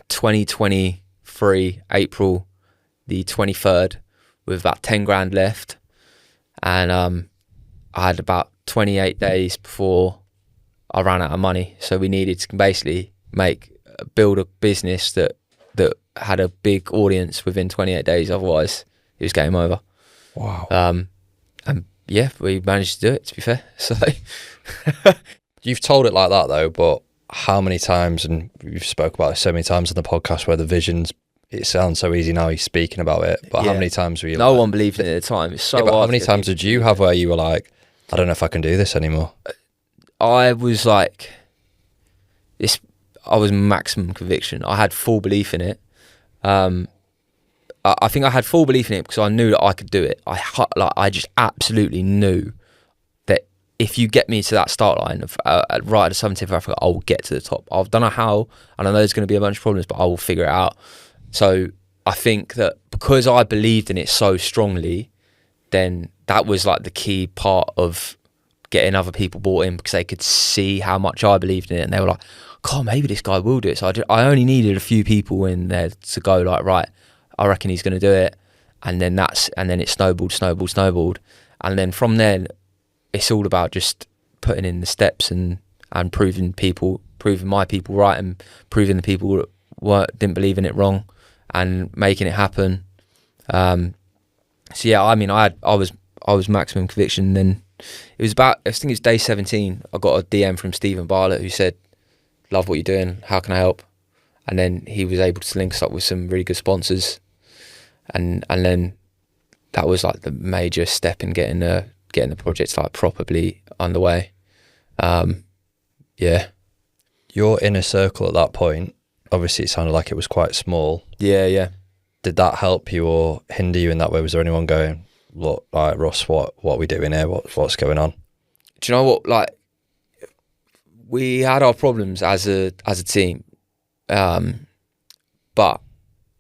2023 April the 23rd with about 10 grand left, and I had about 28 days before I ran out of money. So we needed to basically build a business that had a big audience within 28 days. Otherwise, it was game over. Wow. And yeah, we managed to do it, to be fair. So You've told it like that though, but how many times, and you've spoke about it so many times on the podcast, where the visions, it sounds so easy now you're speaking about it, but how many times were you no one believed in it at the time. It's so hard. How many times did you have where you were like, I don't know if I can do this anymore? I was like, I was maximum conviction. I had full belief in it. I I think I had full belief in it because I knew that I could do it. I just absolutely knew that if you get me to that start line of right at the 70th of Africa, I will get to the top. I don't know how, and I know there's going to be a bunch of problems, but I will figure it out. So I think that because I believed in it so strongly, then that was like the key part of getting other people bought in, because they could see how much I believed in it, and they were like, God, maybe this guy will do it. So I only needed a few people in there to go like, right, I reckon he's going to do it. And then it snowballed. And then from then, it's all about just putting in the steps and proving my people right, and proving the people that didn't believe in it wrong, and making it happen. So yeah, I mean, I was maximum conviction. Then it was about, I think it was day 17, I got a DM from Stephen Bartlett who said, love what you're doing, how can I help? And then he was able to link us up with some really good sponsors, and then that was like the major step in getting the project like properly underway. Yeah. Your inner circle at that point, obviously it sounded like it was quite small. Yeah. Did that help you or hinder you in that way? Was there anyone going, look, all right, Russ, what are we doing here? What's going on? Do you know what? Like, we had our problems as a team, but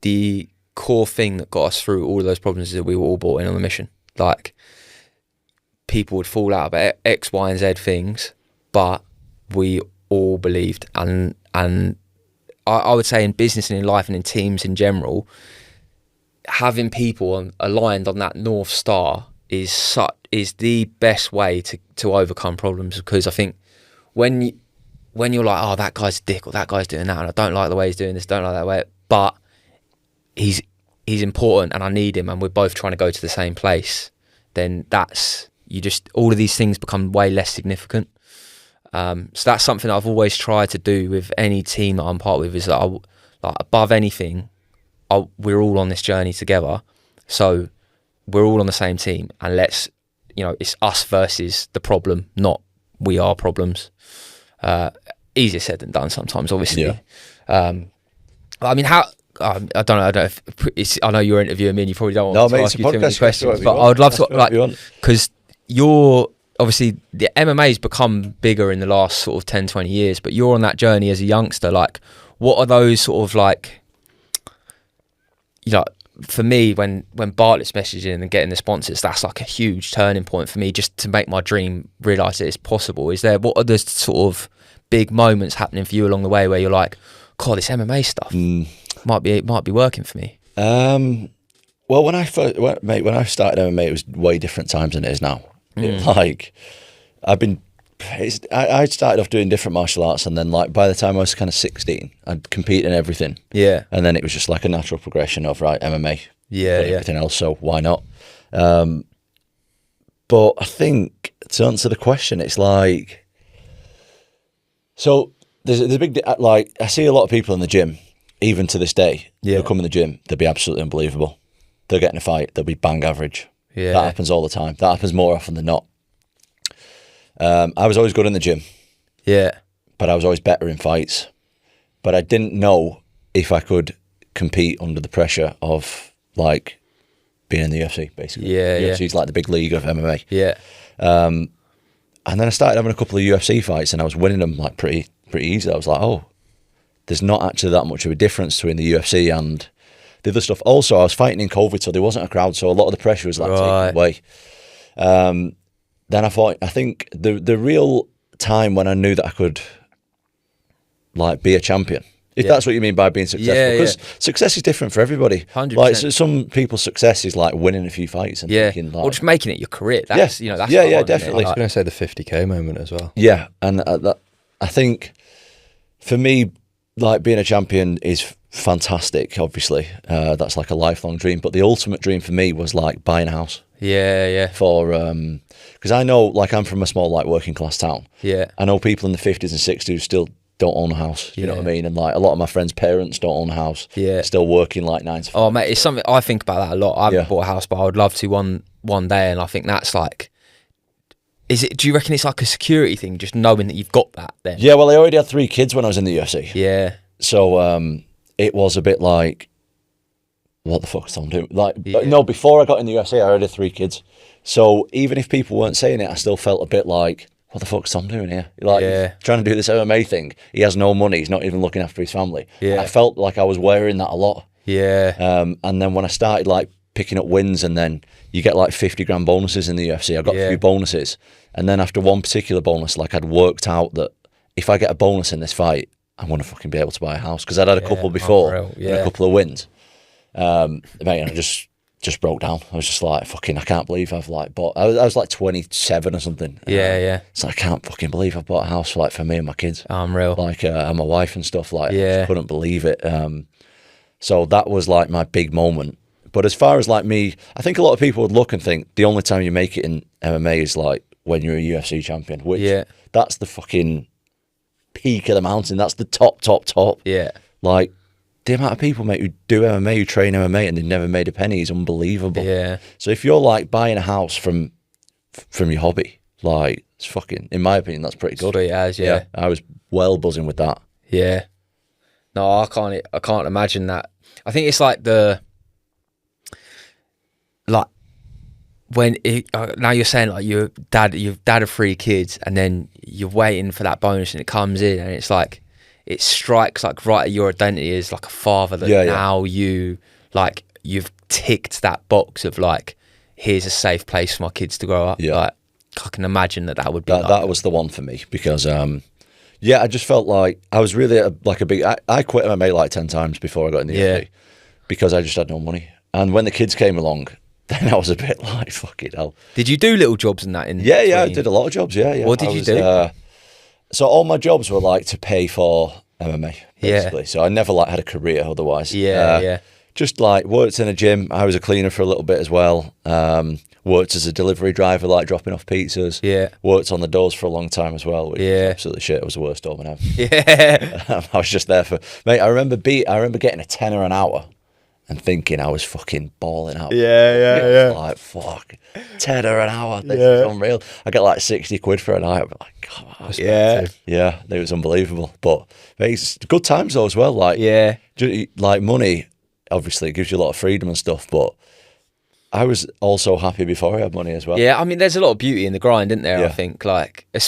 the core thing that got us through all of those problems is that we were all bought in on the mission. Like, people would fall out about X, Y, and Z things, but we all believed. And I would say in business and in life and in teams in general, having people aligned on that North Star is the best way to overcome problems, because I think when you're like, oh, that guy's a dick, or that guy's doing that, and I don't like the way he's doing this, don't like that way, but he's important and I need him, and we're both trying to go to the same place, then all of these things become way less significant. So that's something that I've always tried to do with any team that I'm part with, is that above anything, we're all on this journey together. So we're all on the same team, and it's us versus the problem, not we are problems. Easier said than done sometimes, obviously. Yeah. I mean, how? I don't know. I know you're interviewing me, and you probably don't want to ask you too many questions, but I would love to, because you're obviously, the MMA's become bigger in the last sort of 10, 20 years, but you're on that journey as a youngster. Like, what are those sort of like, for me, when Bartlett's messaging and getting the sponsors, that's like a huge turning point for me, just to make my dream realise that it's possible. What are the sort of big moments happening for you along the way where you're like, God, this MMA stuff might be working for me? Well, when I started MMA, it was way different times than it is now. Like, I started off doing different martial arts, and then like by the time I was kind of 16, I'd compete in everything. Yeah. And then it was just like a natural progression of, right, MMA. Yeah. Everything else, so why not? But I think, to answer the question, it's like, so there's a big, like, I see a lot of people in the gym, even to this day. They'll come in the gym, they'll be absolutely unbelievable. They'll get in a fight, they'll be bang average. Yeah. That happens all the time. That happens more often than not. I was always good in the gym. Yeah. But I was always better in fights. But I didn't know if I could compete under the pressure of, like, being in the UFC, basically. Yeah, UFC's like the big league of MMA. Yeah. And then I started having a couple of UFC fights, and I was winning them like pretty easily. I was like, oh, there's not actually that much of a difference between the UFC and the other stuff. Also, I was fighting in COVID, so there wasn't a crowd, so a lot of the pressure was like taken away. Then I think the real time when I knew that I could, like, be a champion, if that's what you mean by being successful, because success is different for everybody. 100%. Like, so some people's success is like winning a few fights and thinking, like, or just making it your career. That's, that's I definitely. was going to say the 50k moment as well. Yeah, and I think for me, like, being a champion is fantastic. Obviously, that's like a lifelong dream. But the ultimate dream for me was like buying a house. Yeah. For because I know, like, I'm from a small, like, working class town. Yeah. I know people in the 50s and 60s who still don't own a house. You know what I mean? And like a lot of my friends' parents don't own a house. Yeah. Still working like 9 to 5. Oh mate, it's something I think about that a lot. I haven't bought a house, but I would love to one day, and I think that's like, do you reckon it's like a security thing, just knowing that you've got that then? Yeah, well, I already had 3 kids when I was in the UFC. Yeah. So it was a bit like what the fuck is Tom doing? Like, no, before I got in the UFC, I already had 3 kids. So even if people weren't saying it, I still felt a bit like, what the fuck's Tom doing here? Like, trying to do this MMA thing. He has no money. He's not even looking after his family. Yeah. I felt like I was wearing that a lot. Yeah. And then when I started like picking up wins, and then you get like 50 grand bonuses in the UFC, I got a few bonuses. And then after one particular bonus, like I'd worked out that if I get a bonus in this fight, I'm going to fucking be able to buy a house. Because I'd had a couple before and a couple of wins. Mate, and I just broke down. I was just like, fucking, I can't believe I've like bought, I was like 27 or something. Yeah. So I can't fucking believe I've bought a house like for me and my kids. Unreal. Like, and my wife and stuff, like, I just couldn't believe it. So that was like my big moment. But as far as like me, I think a lot of people would look and think the only time you make it in MMA is like when you're a UFC champion, which that's the fucking peak of the mountain. That's the top. Yeah. Like, the amount of people, mate, who do MMA, who train MMA, and they've never made a penny is unbelievable. Yeah. So if you're like buying a house from your hobby, like, it's fucking, in my opinion, that's pretty good. It has, yeah. I was well buzzing with that. Yeah. No, I can't imagine that. I think it's like now you're saying like you've dad of 3 kids, and then you're waiting for that bonus and it comes in, and it's like, it strikes like right at your identity as like a father, that now you've ticked that box of like, here's a safe place for my kids to grow up. Like, I can imagine that would be that was the one for me, because I just felt like I was really like a big, I quit MMA like 10 times before I got in the UFC, because I just had no money. And when the kids came along, then I was a bit like, fucking hell. Did you do little jobs in that? Yeah, I did a lot of jobs, yeah. What did you do? So all my jobs were like to pay for MMA, basically. So I never like had a career otherwise. Just like worked in a gym. I was a cleaner for a little bit as well. Worked as a delivery driver, like dropping off pizzas. Worked on the doors for a long time as well, which was absolutely shit. It was the worst doorman ever. I was just there for, mate, I remember getting a tenner an hour and thinking I was fucking balling out. Like, fuck, tenner an hour. This is unreal. I get like 60 quid for a night. I'm like, God, it was unbelievable. But it's good times though as well. Like, like money, obviously, it gives you a lot of freedom and stuff. But I was also happy before I had money as well. Yeah, I mean, there's a lot of beauty in the grind, isn't there? I think, like, I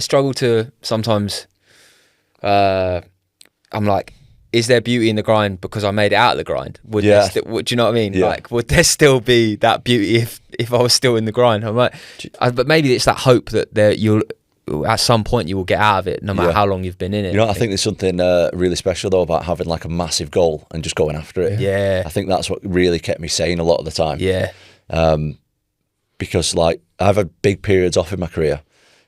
struggle to sometimes. I'm like, is there beauty in the grind because I made it out of the grind? Do you know what I mean? Like, would there still be that beauty if I was still in the grind? I'm like, but maybe it's that hope that you'll at some point you will get out of it, no matter how long you've been in it. You know, I think there's something really special though about having like a massive goal and just going after it. I think that's what really kept me sane a lot of the time. Because like I've had big periods off in my career,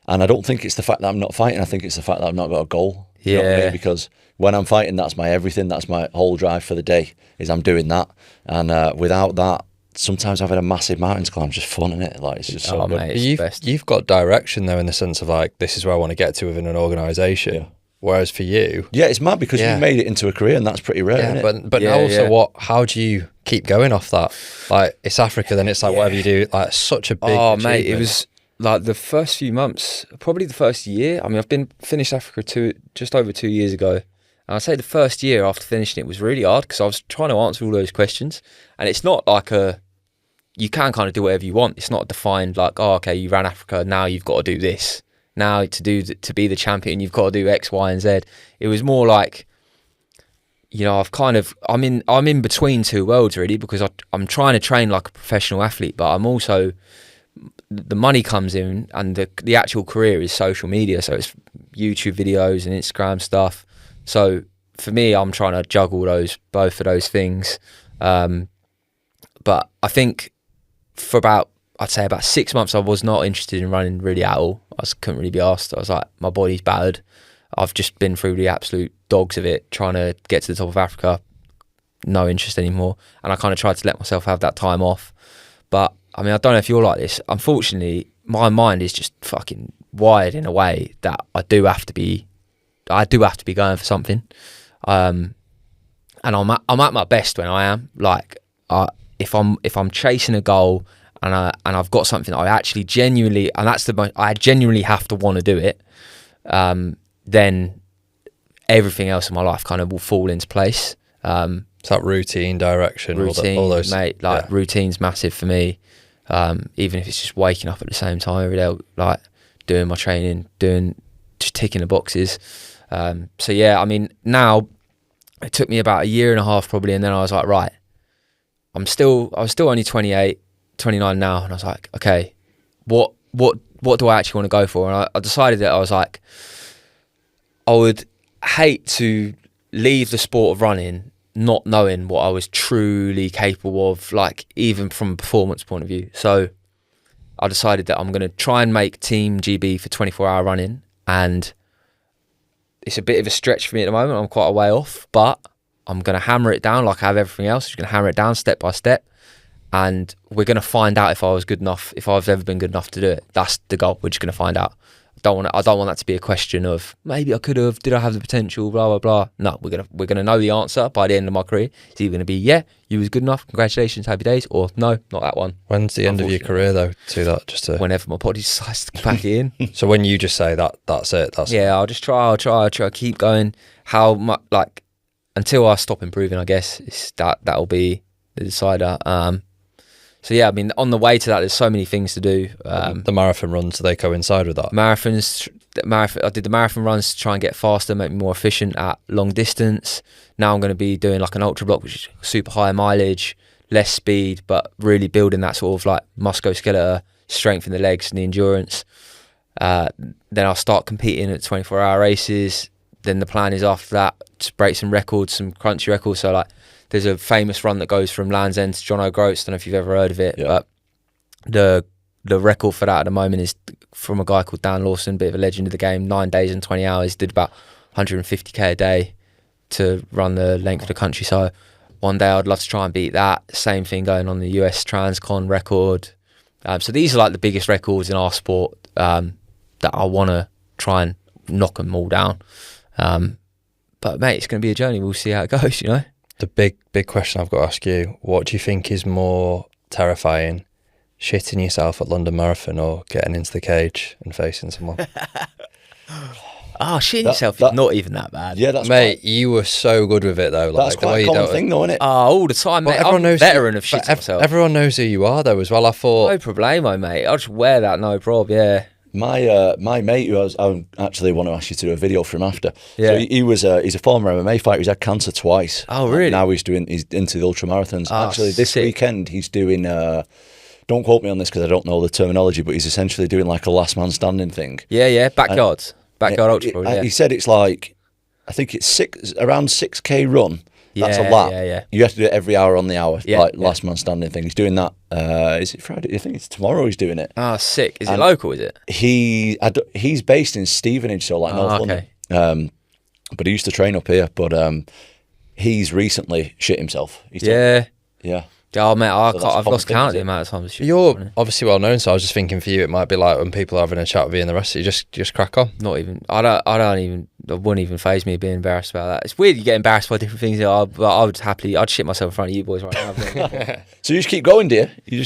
and I don't think it's the fact that I'm not fighting. I think it's the fact that I've not got a goal. You know what I mean? Because when I'm fighting, that's my everything. That's my whole drive for the day, is I'm doing that. And without that, sometimes having a massive mountains climb is just fun, isn't it? Like, it's just so good. Mate, you've got direction though, in the sense of like, this is where I want to get to within an organisation. Whereas for you, it's mad because you made it into a career, and that's pretty rare. Isn't it? But now also, how do you keep going off that? Like, it's Africa, then it's like whatever you do. Like, such a big. Oh mate, it was like the first few months, probably the first year. I mean, I've finished Africa just over 2 years ago. And I'd say the first year after finishing it was really hard because I was trying to answer all those questions. And it's not like you can kind of do whatever you want. It's not defined like, oh, okay, you ran Africa, now you've got to do this. Now to be the champion, you've got to do X, Y, and Z. It was more like, you know, I'm in between two worlds really, because I'm trying to train like a professional athlete, but I'm also, the money comes in and the actual career is social media. So it's YouTube videos and Instagram stuff. So for me, I'm trying to juggle both of those things. But I think for I'd say about 6 months, I was not interested in running really at all. I couldn't really be asked. I was like, my body's battered. I've just been through the absolute dogs of it, trying to get to the top of Africa. No interest anymore. And I kind of tried to let myself have that time off. But I mean, I don't know if you're like this. Unfortunately, my mind is just fucking wired in a way that I do have to be going for something, and I'm at my best when I am like, if I'm chasing a goal and I've got something that I actually genuinely, and that's I genuinely have to want to do it, then everything else in my life kind of will fall into place. It's that routine, direction, routine, all those, mate. Like routine's massive for me. Even if it's just waking up at the same time every day, like doing my training, just ticking the boxes. So yeah, I mean, now it took me about a year and a half probably, and then I was like, right, I was still only 28, 29 now, and I was like, okay, what do I actually want to go for? And I decided that I was like, I would hate to leave the sport of running not knowing what I was truly capable of, like even from a performance point of view. So I decided that I'm going to try and make Team GB for 24-hour running, and it's a bit of a stretch for me at the moment. I'm quite a way off, but I'm going to hammer it down like I have everything else. I'm just going to hammer it down step by step, and we're going to find out if I was good enough, if I've ever been good enough to do it. That's the goal. We're just going to find out. I don't want that to be a question of maybe I could have, did I have the potential, blah blah blah. No, we're gonna know the answer by the end of my career. It's either gonna be yeah, you was good enough, congratulations, happy days, or no, not that one. When's the end of your career though? To that, whenever my body decides to pack it in. So when you just say that's it. I'll just try, keep going. How much, like, until I stop improving, I guess that'll be the decider. So yeah, I mean, on the way to that, there's so many things to do. The marathon runs, do they coincide with that? I did the marathon runs to try and get faster, make me more efficient at long distance. Now I'm going to be doing like an ultra block, which is super high mileage, less speed, but really building that sort of like musculoskeletal strength in the legs and the endurance. Then I'll start competing at 24-hour races. Then the plan is after that to break some records, some crunchy records. So like, there's a famous run that goes from Land's End to John O'Groats. Don't know if you've ever heard of it, but the record for that at the moment is from a guy called Dan Lawson, bit of a legend of the game. 9 days and 20 hours, did about 150k a day to run the length of the country. So one day I'd love to try and beat that. Same thing going on the US Transcon record. So these are like the biggest records in our sport that I want to try and knock them all down. But mate, it's going to be a journey. We'll see how it goes, you know. The big question I've got to ask you, what do you think is more terrifying, shitting yourself at London Marathon or getting into the cage and facing someone? Shitting yourself is not even that bad. Yeah, that's mate, you were so good with it though. That's quite a common thing though, isn't it? All the time, mate. Everyone knows veteran of shitting myself. Everyone knows who you are though as well. I thought no problemo, mate. I'll just wear that, no prob, yeah. My mate, who I actually want to ask you to do a video for him after. Yeah. So he's a former MMA fighter. He's had cancer twice. Oh, really? Now he's into the ultra marathons. Actually, this weekend he's doing. Don't quote me on this because I don't know the terminology, but he's essentially doing like a last man standing thing. Yeah, backyard ultra. Yeah. He said it's like, I think it's around 6k run. That's a lap. Yeah. You have to do it every hour on the hour, last man standing thing. He's doing that. Is it Friday? I think it's tomorrow he's doing it. Sick. Is it local, is it? He's based in Stevenage, so like North London. But he used to train up here, but he's recently shit himself. Yeah. Oh, mate, I've lost count of the amount of times. You're obviously well known, so I was just thinking for you, it might be like when people are having a chat with you and the rest of you, just crack on. Not even. It wouldn't even faze me being embarrassed about that. It's weird you get embarrassed by different things. I'd shit myself in front of you boys right now. So you just keep going, do you?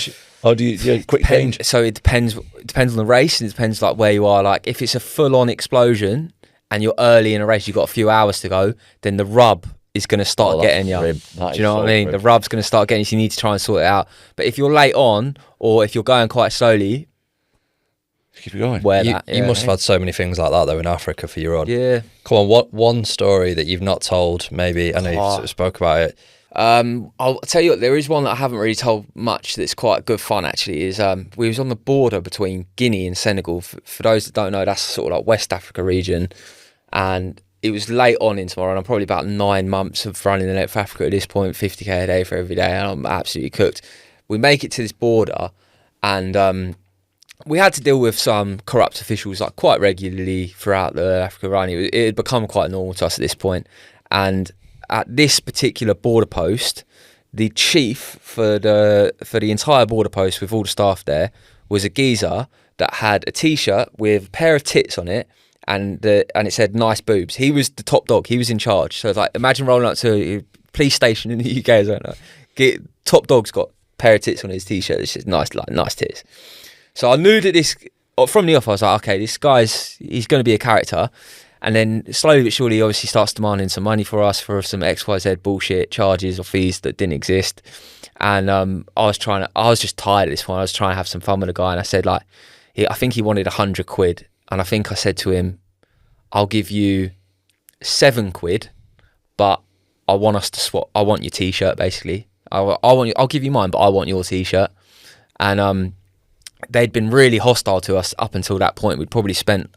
Do you quick change? So it depends. It depends on the race, and it depends like where you are. Like if it's a full-on explosion and you're early in a race, you've got a few hours to go, then the rub is going to start getting you. Do you know what I mean? The rub's going to start getting you, so you need to try and sort it out. But if you're late on, or if you're going quite slowly, keep it going. You must have had so many things like that though in Africa for your run. Yeah. Come on, what one story that you've not told? Maybe I know you sort of spoke about it. I'll tell you what, there is one that I haven't really told much that's quite good fun actually. Is we was on the border between Guinea and Senegal. For those that don't know, that's sort of like West Africa region, and it was late on into my run. I'm probably about 9 months of running in North Africa at this point, 50k a day for every day, and I'm absolutely cooked. We make it to this border, and we had to deal with some corrupt officials like quite regularly throughout the Africa run. It had become quite normal to us at this point. And at this particular border post, the chief for the entire border post with all the staff there was a geezer that had a T-shirt with a pair of tits on it, and it said nice boobs. He was the top dog. He was in charge. So it's like, imagine rolling up to a police station in the UK. I don't know. Top dog's got a pair of tits on his T-shirt. It's just nice tits. So I knew that from the off, I was like, okay, this he's going to be a character. And then slowly but surely, he obviously starts demanding some money for us for some XYZ bullshit charges or fees that didn't exist. And I was just tired at this point. I was trying to have some fun with the guy, and I said, like, I think he wanted 100 quid. And I think I said to him, I'll give you 7 quid, but I want us to swap. I want your t-shirt, basically. I'll give you mine, but I want your t-shirt. And they'd been really hostile to us up until that point. I'd probably spent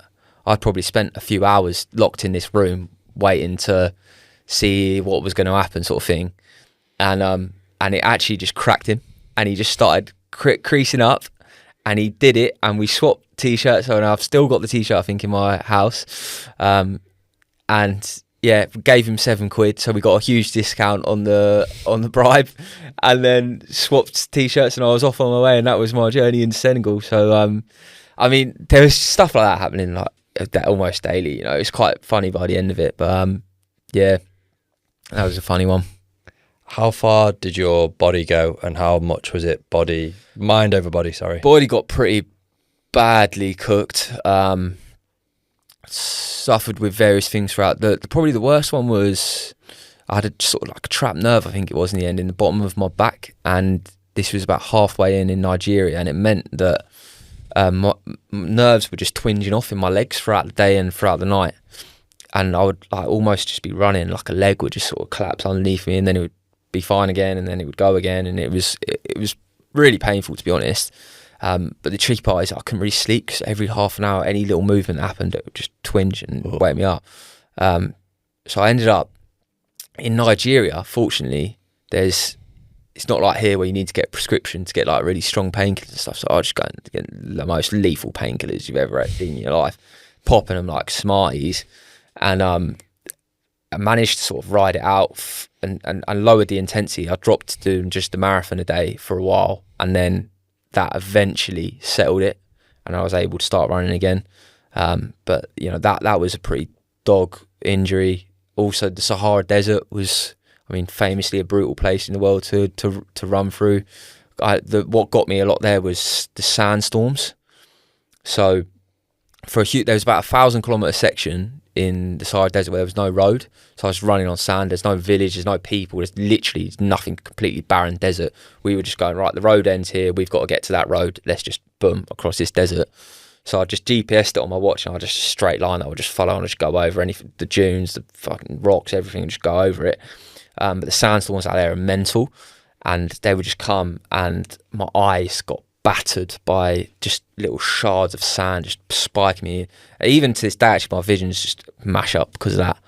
a few hours locked in this room waiting to see what was going to happen, sort of thing. And it actually just cracked him, and he just started creasing up, and he did it, and we swapped t-shirts. So now I've still got the t-shirt, I think, in my house. And yeah, gave him 7 quid, so we got a huge discount on the bribe, and then swapped t-shirts, and I was off on my way, and that was my journey into Senegal. So I mean, there was stuff like that happening like that almost daily. You know, it's quite funny by the end of it, but yeah, that was a funny one. How far did your body go, and how much was it mind over body? Sorry, body got pretty badly cooked. Suffered with various things throughout. Probably the worst one was I had a sort of like a trapped nerve, I think it was, in the end, in the bottom of my back, and this was about halfway in Nigeria, and it meant that my nerves were just twinging off in my legs throughout the day and throughout the night, and I would like almost just be running, like a leg would just sort of collapse underneath me, and then it would be fine again, and then it would go again, and it was really painful, to be honest. But the tricky part is I couldn't really sleep, because every half an hour, any little movement that happened, it would just twinge and wake me up. So I ended up in Nigeria. Fortunately, it's not like here where you need to get a prescription to get like really strong painkillers and stuff. So I just go and get the most lethal painkillers you've ever seen in your life, popping them like Smarties, and I managed to sort of ride it out and lowered the intensity. I dropped to doing just a marathon a day for a while, and then that eventually settled it, and I was able to start running again. But you know, that was a pretty dog injury. Also, the Sahara Desert was, I mean, famously a brutal place in the world to run through. What got me a lot there was the sandstorms. So there was about 1,000 kilometre section in the Sahara Desert where there was no road. So I was running on sand. There's no village, there's no people, there's literally nothing, completely barren desert. We were just going, right, the road ends here, we've got to get to that road, let's just boom across this desert. So I just GPS'd it on my watch, and I just straight line that I would just follow and just go over anything, the dunes, the fucking rocks, everything, just go over it. But the sandstorms out there are mental, and they would just come, and my eyes got battered by just little shards of sand just spiking me. Even to this day, actually, my visions just mash up because of that.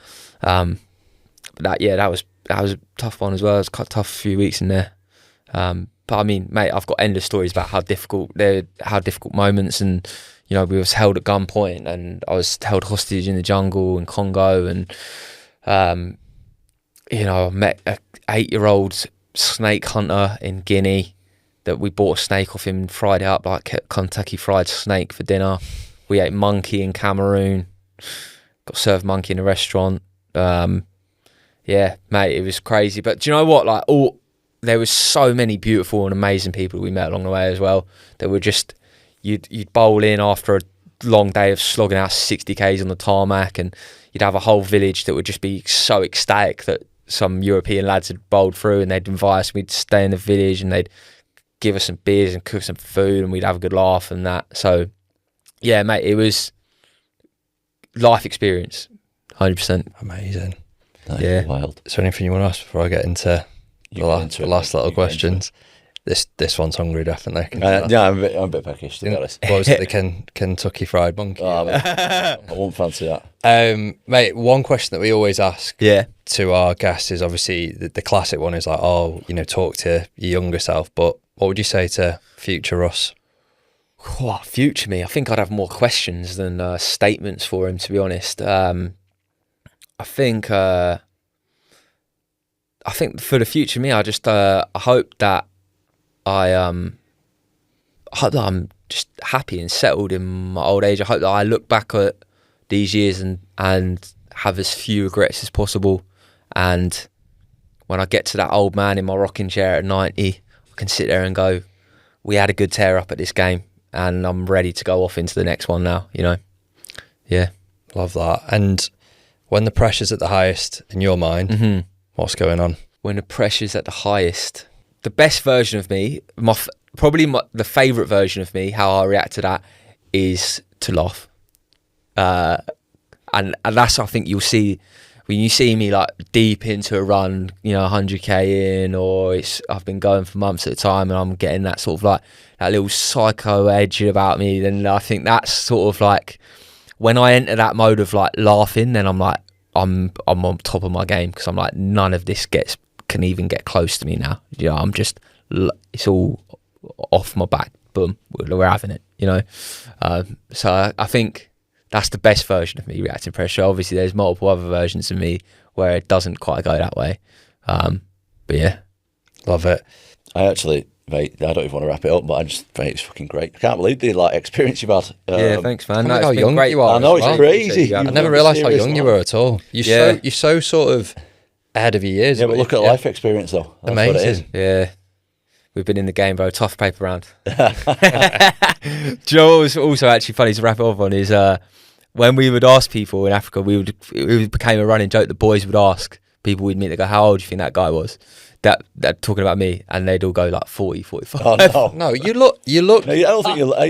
But that was a tough one as well. It was quite a tough few weeks in there. But I mean, mate, I've got endless stories about how difficult moments, and you know, we was held at gunpoint, and I was held hostage in the jungle in Congo, and you know, I met an 8-year-old snake hunter in Guinea that we bought a snake off him, fried it up like Kentucky Fried Snake for dinner. We ate monkey in Cameroon, got served monkey in a restaurant. Yeah, mate, it was crazy. But do you know what? Like, there was so many beautiful and amazing people we met along the way as well. That were just, you'd bowl in after a long day of slogging out 60 Ks on the tarmac, and you'd have a whole village that would just be so ecstatic that some European lads had bowled through, and they'd invite us. We'd stay in the village, and they'd give us some beers and cook some food, and we'd have a good laugh and that. So yeah, mate, it was life experience, 100%. Amazing. That Yeah. is wild. Is there anything you want to ask before I get into the last little questions? This one's hungry, definitely. Yeah, I'm a bit peckish, to be honest. What was it, the Kentucky Fried Monkey? I won't fancy that. Mate, one question that we always ask Yeah. to our guests is obviously the classic one is like, oh, you know, talk to your younger self. But what would you say to future Russ? Oh, future me, I think I'd have more questions than statements for him, to be honest. I think for the future me, I just I hope that I'm just happy and settled in my old age. I hope that I look back at these years and have as few regrets as possible. And when I get to that old man in my rocking chair at 90, I can sit there and go, we had a good tear up at this game, and I'm ready to go off into the next one now, you know? Yeah. Love that. And when the pressure's at the highest in your mind, what's going on? When the pressure's at the highest, the best version of me, the favourite version of me, how I react to that is to laugh. And that's, I think you'll see when you see me like deep into a run, 100k in, or I've been going for months at a time and I'm getting that sort of like that little psycho edge about me, then I think that's sort of like when I enter that mode of like laughing, then I'm like, I'm on top of my game, because I'm like, none of this can even get close to me now. I'm just, it's all off my back. Boom, we're having it, So I think that's the best version of me reacting to pressure. Obviously, there's multiple other versions of me where it doesn't quite go that way. But yeah. Love it. I actually, mate, I don't even want to wrap it up, but it's fucking great. I can't believe the experience you've had. Yeah, thanks, man. How young great. you are. I know, it's crazy. I never realised how young you were at all. You're so sort of ahead of your years. Yeah, but look at life experience, though. That's amazing. What it is. Yeah. We've been in the game, bro. Tough paper round. Do you know what was also actually funny to wrap it off on is when we would ask people in Africa, it became a running joke. The boys would ask people we'd meet, they go, how old do you think that guy was? That talking about me, and they'd all go like 40, 45. Oh, no. No, you look. No, I don't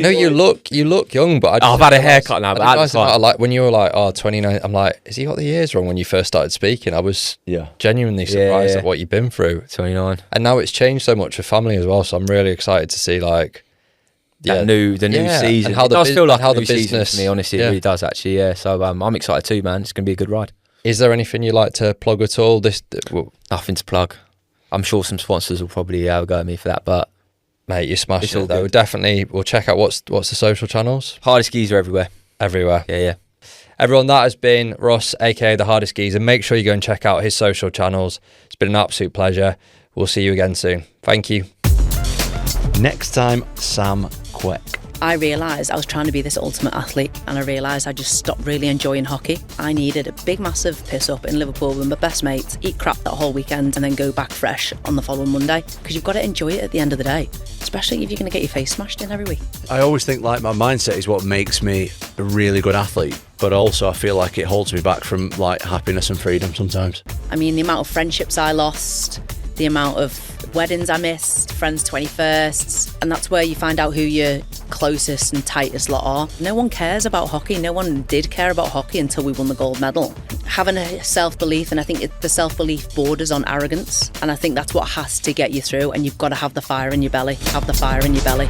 think you look young, but I've had a haircut now, but at the time, like when you were like, 29, I'm like, has he got the years wrong when you first started speaking? I was genuinely surprised at what you've been through. 29. And now it's changed so much for family as well, so I'm really excited to see like the new season. And how it does feel like how the the business to me, honestly, it really does actually, yeah. So I'm excited too, man. It's going to be a good ride. Is there anything you like to plug at all? Nothing to plug. I'm sure some sponsors will probably go at me for that, but mate, you smashed it though. Definitely, we'll check out what's the social channels. Hardest Skis are everywhere. Yeah. Everyone, that has been Russ AKA the Hardest Geezer. Make sure you go and check out his social channels. It's been an absolute pleasure. We'll see you again soon. Thank you. Next time, Sam Queck. I realised I was trying to be this ultimate athlete, and I realised I just stopped really enjoying hockey. I needed a big massive piss up in Liverpool with my best mates, eat crap that whole weekend and then go back fresh on the following Monday, because you've got to enjoy it at the end of the day, especially if you're going to get your face smashed in every week. I always think like my mindset is what makes me a really good athlete, but also I feel like it holds me back from like happiness and freedom sometimes. I mean, the amount of friendships I lost, the amount of weddings I missed, friends' 21sts, and that's where you find out who your closest and tightest lot are. No one cares about hockey. No one did care about hockey until we won the gold medal. Having a self-belief, and I think the self-belief borders on arrogance, and I think that's what has to get you through, and you've got to have the fire in your belly. Have the fire in your belly.